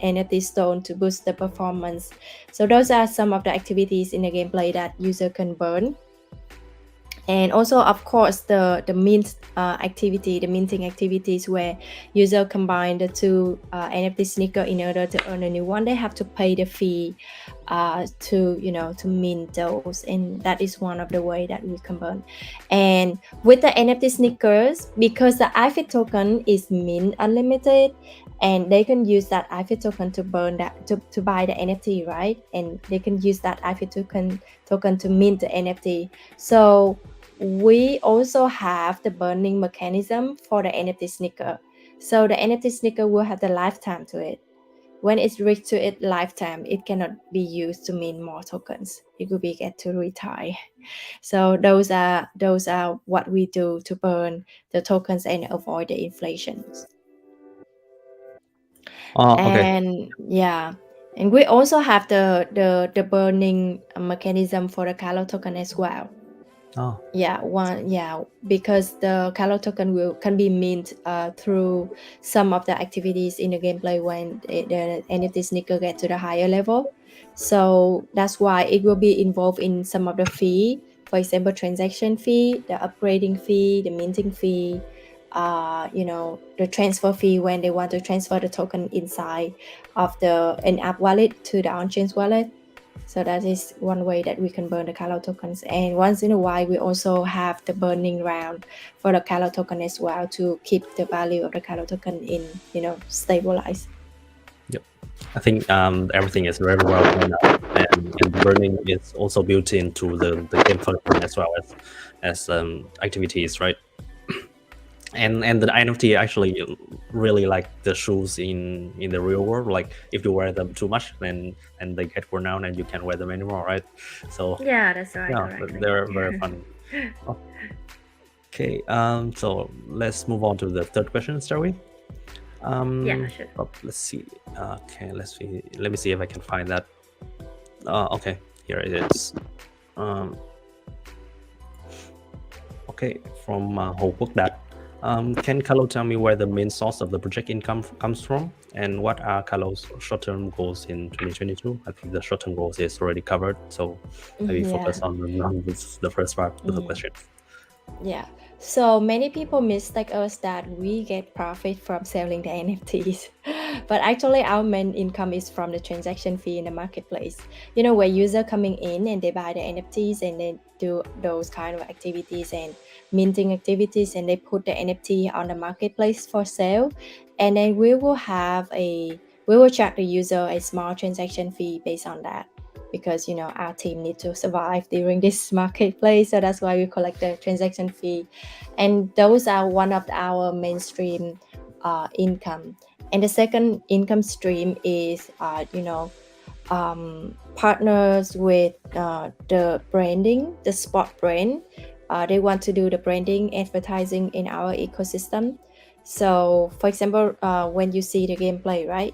NFT stone to boost the performance. So those are some of the activities in the gameplay that user can burn. And also, of course, the mint activity, the minting activities, where user combine the two NFT sneaker in order to earn a new one. They have to pay the fee to mint those, and that is one of the way that we can burn. And with the NFT sneakers, because the IFIT token is mint unlimited, and they can use that IFIT token to burn that to buy the NFT, right? And they can use that IFIT token to mint the NFT. So we also have the burning mechanism for the NFT sneaker. So the NFT sneaker will have the lifetime to it. When it's reached to its lifetime, it cannot be used to mint more tokens. It will be get to retire. So those are what we do to burn the tokens and avoid the inflations. Okay. And and we also have the burning mechanism for the Kalo token as well. Oh. Because the Kalo token can be mint through some of the activities in the gameplay when the NFT sneaker get to the higher level. So that's why it will be involved in some of the fee, for example, transaction fee, the upgrading fee, the minting fee, the transfer fee when they want to transfer the token inside of the in-app wallet to the on-chain wallet. So that is one way that we can burn the Kalo tokens. And once in a while, we also have the burning round for the Kalo token as well to keep the value of the Kalo token in, stabilized. Yep. I think everything is very well planned out, and burning is also built into the game function as well as activities, right? And the NFT actually really like the shoes in the real world. Like if you wear them too much, then they get worn out and you can't wear them anymore, right? So yeah, that's right. Yeah, correctly. they're very fun. Okay, so let's move on to the third question, shall we? Yeah, sure. Let's see. Okay, let me see if I can find that. Okay, here it is. Okay, from Hồ Quốc Đạt. Can Kalo tell me where the main source of the project income comes from, and what are Kalo's short-term goals in 2022? I think the short-term goals is already covered, so maybe focus on the first part of the question. Yeah. So many people mistake us that we get profit from selling the NFTs. But actually our main income is from the transaction fee in the marketplace. Where user coming in and they buy the NFTs and they do those kind of activities and minting activities, and they put the NFT on the marketplace for sale. And then we will charge the user a small transaction fee based on that. Because our team need to survive during this marketplace, so that's why we collect the transaction fee, and those are one of our mainstream income. And the second income stream is partners with the branding, the sport brand. They want to do the branding advertising in our ecosystem. So for example, when you see the gameplay, right,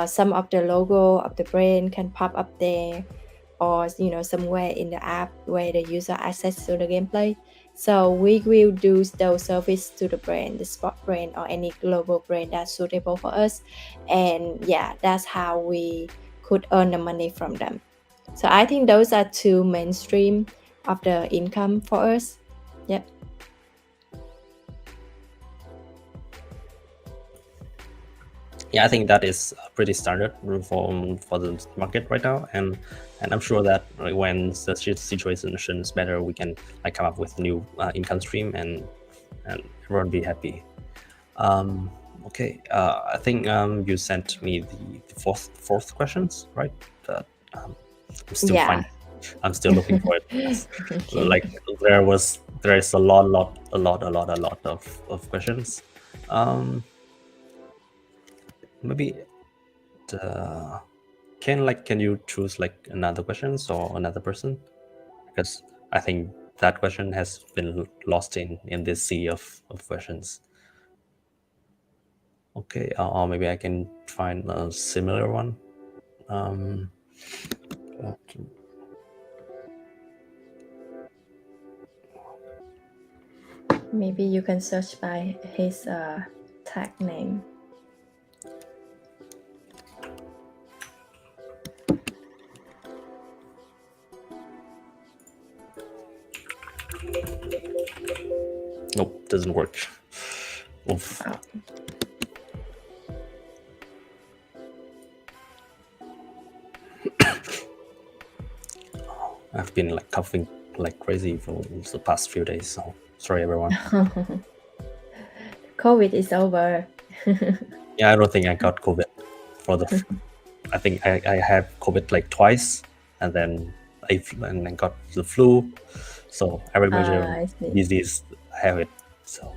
some of the logo of the brand can pop up there, or somewhere in the app where the user access to the gameplay. So we will do those service to the brand, the sport brand or any global brand that's suitable for us. And that's how we could earn the money from them. So I think those are two mainstream of the income for us. Yep. Yeah, I think that is pretty standard for the market right now, and I'm sure that when the situation is better, we can come up with new income stream, and everyone be happy. Okay, I think you sent me the fourth questions, right? I'm still I'm still looking for it. Yes. Okay. Like there is a lot of questions. Maybe can you choose like another questions or another person? Because I think that question has been lost in this sea of questions. Okay, or maybe I can find a similar one. Maybe you can search by his tag name. Nope, doesn't work. Oof. Oh. I've been like coughing like crazy for the past few days, so sorry everyone. COVID is over. Yeah, I don't think I got COVID for the. I think I had COVID like twice, and then I got the flu. So every major I see. disease I have it. So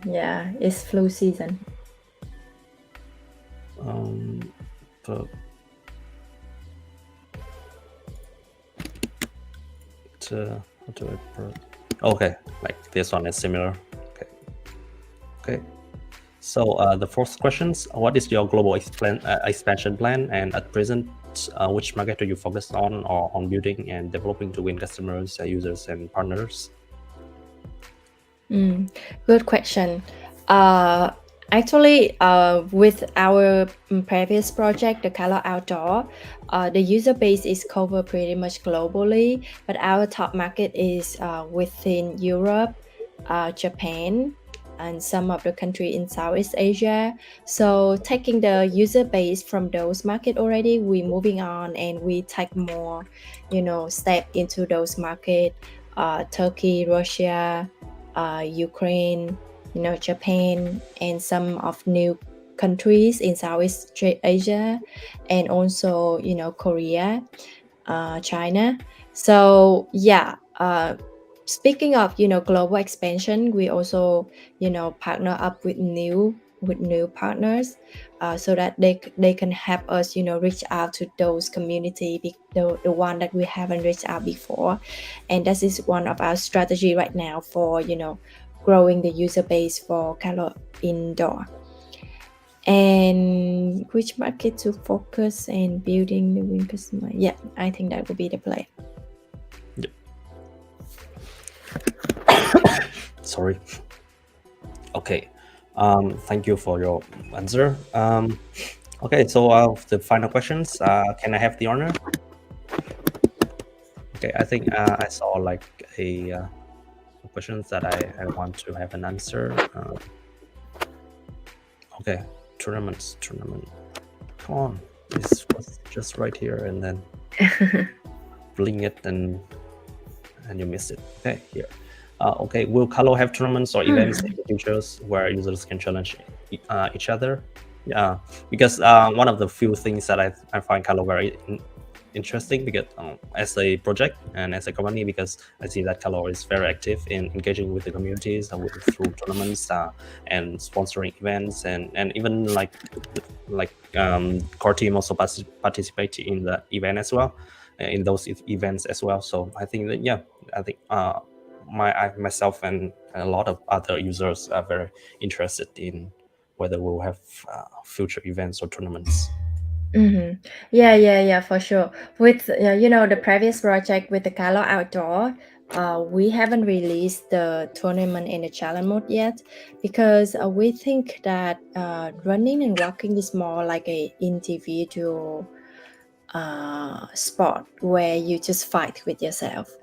Yeah, it's flu season. But how do I put? Okay, like this one is similar. Okay. So the fourth questions: what is your global expansion plan, and at present, which market do you focus on or on building and developing to win customers, users, and partners? Good question. Actually, with our previous project, the Calo Outdoor, the user base is covered pretty much globally, but our top market is within Europe, Japan, and some of the country in Southeast Asia. So taking the user base from those market already, we moving on and we take more, step into those market, Turkey, Russia, Ukraine, Japan, and some of new countries in Southeast Asia, and also Korea, China. So yeah, speaking of global expansion, we also partner up with new partners, so that they can help us reach out to those community, the one that we haven't reached out before, and that is one of our strategy right now for growing the user base for Calo Indoor. And which market to focus and building the win customer? Yeah, I think that would be the play. Yep. Sorry. Okay. Thank you for your answer. Okay, so the final questions. Can I have the honor? Okay, I think I saw like a questions that I want to have an answer. Okay, tournament. Come on, this was just right here, and then blink it, and you missed it. Okay, here. Okay, will Kalo have tournaments or events in the future where users can challenge each other? Yeah, because one of the few things that I find Kalo very interesting, because as a project and as a company, because I see that Kalo is very active in engaging with the communities through tournaments and sponsoring events, and even like core team also participate in the event as well, in those events as well. So I think that I think myself and a lot of other users are very interested in whether we'll have future events or tournaments. Yeah, for sure. With the previous project with the Calo Outdoor, we haven't released the tournament in the challenge mode yet, because we think that running and walking is more like a individual sport where you just fight with yourself.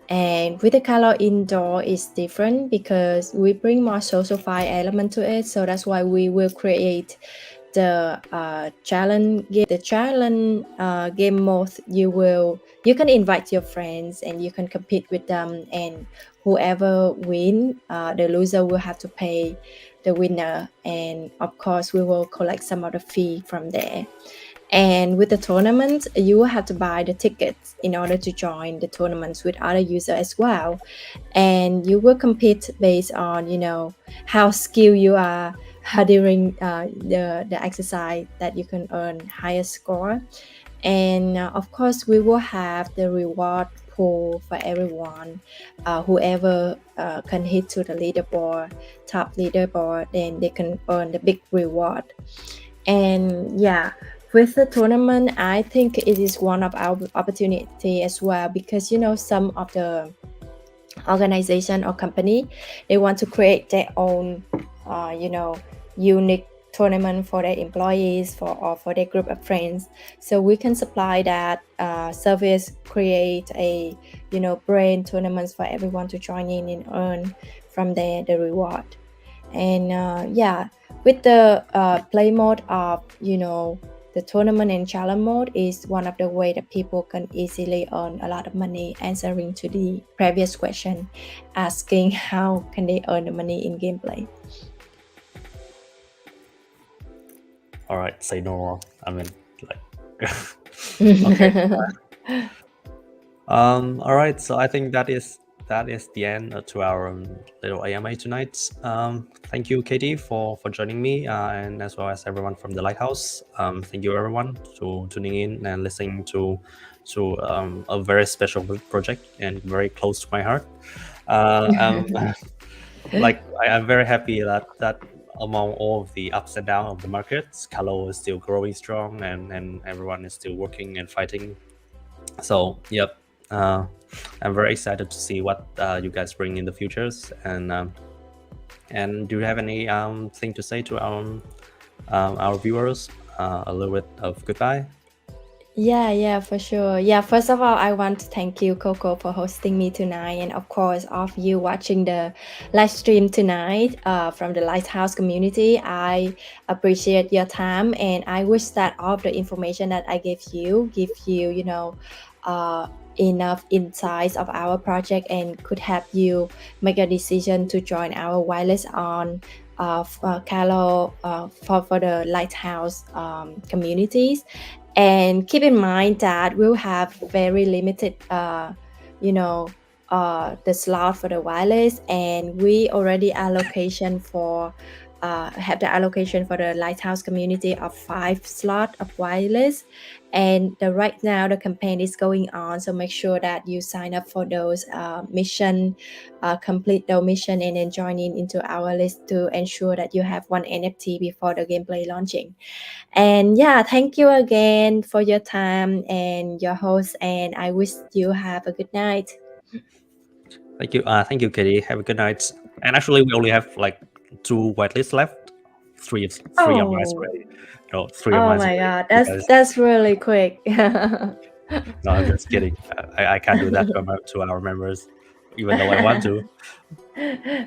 And with the Calo Indoor is different because we bring more SocialFi element to it. So that's why we will create the challenge game. The challenge game mode, you can invite your friends and you can compete with them, and whoever win, the loser will have to pay the winner, and of course we will collect some of the fee from there. And with the tournament, you will have to buy the tickets in order to join the tournaments with other users as well. And you will compete based on, how skilled you are, during the exercise that you can earn higher score. And of course, we will have the reward pool for everyone. Whoever can hit to the leaderboard, top leaderboard, then they can earn the big reward. And yeah, with the tournament, I think it is one of our opportunity as well, because some of the organization or company, they want to create their own unique tournament for their employees or for their group of friends. So we can supply that service, create a brain tournaments for everyone to join in and earn from there the reward. And yeah, with the play mode of the tournament and challenge mode is one of the way that people can easily earn a lot of money, answering to the previous question, asking how can they earn the money in gameplay. All right, say no more. I mean, like, okay. All right, so I think that is the end to our little AMA tonight. Thank you, Kaydee, for joining me, and as well as everyone from the Lighthouse. Thank you, everyone, to tuning in and listening to a very special project and very close to my heart. Like, I'm very happy that among all of the ups and downs of the markets, Kalo is still growing strong, and everyone is still working and fighting. So yep, I'm very excited to see what you guys bring in the futures. And do you have any thing to say to our viewers? A little bit of goodbye. Yeah, for sure. Yeah, first of all, I want to thank you, Coco, for hosting me tonight, and of course, of you watching the live stream tonight from the Lighthouse community. I appreciate your time, and I wish that all of the information that I give you, enough insights of our project and could help you make a decision to join our whitelist on Kalo for the Lighthouse communities. And keep in mind that we'll have very limited, the slot for the whitelist, and we already have the allocation for the Lighthouse community of 5 slots of whitelist. And right now the campaign is going on, so make sure that you sign up for those mission, complete the mission, and then join into our list to ensure that you have 1 NFT before the gameplay launching. And yeah, thank you again for your time and your host, and I wish you have a good night. Thank you, Kaydee. Have a good night. And actually, we only have like 2 whitelists left. 3 of mine's already. No, 3 of Oh mine's my already. god, that's really quick. No, I'm just kidding. I can't do that to our members, even though I want to.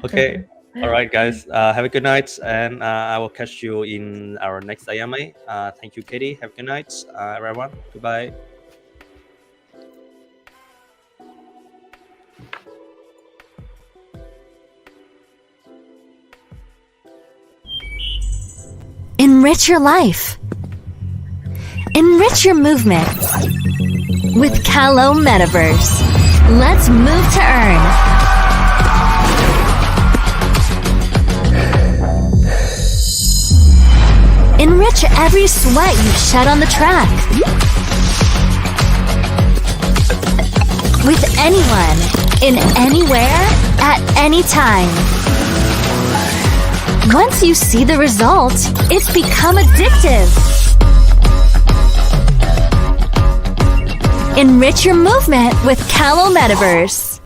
Okay. All right, guys. Have a good night, and I will catch you in our next AMA. Thank you, Kaydee. Have a good night, everyone. Goodbye. Enrich your life. Enrich your movement with Calo Metaverse. Let's move to earn. Enrich every sweat you shed on the track. With anyone, in anywhere, at any time. Once you see the results, it's become addictive. Enrich your movement with Calo Metaverse.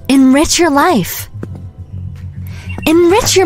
Enrich your life. Enrich your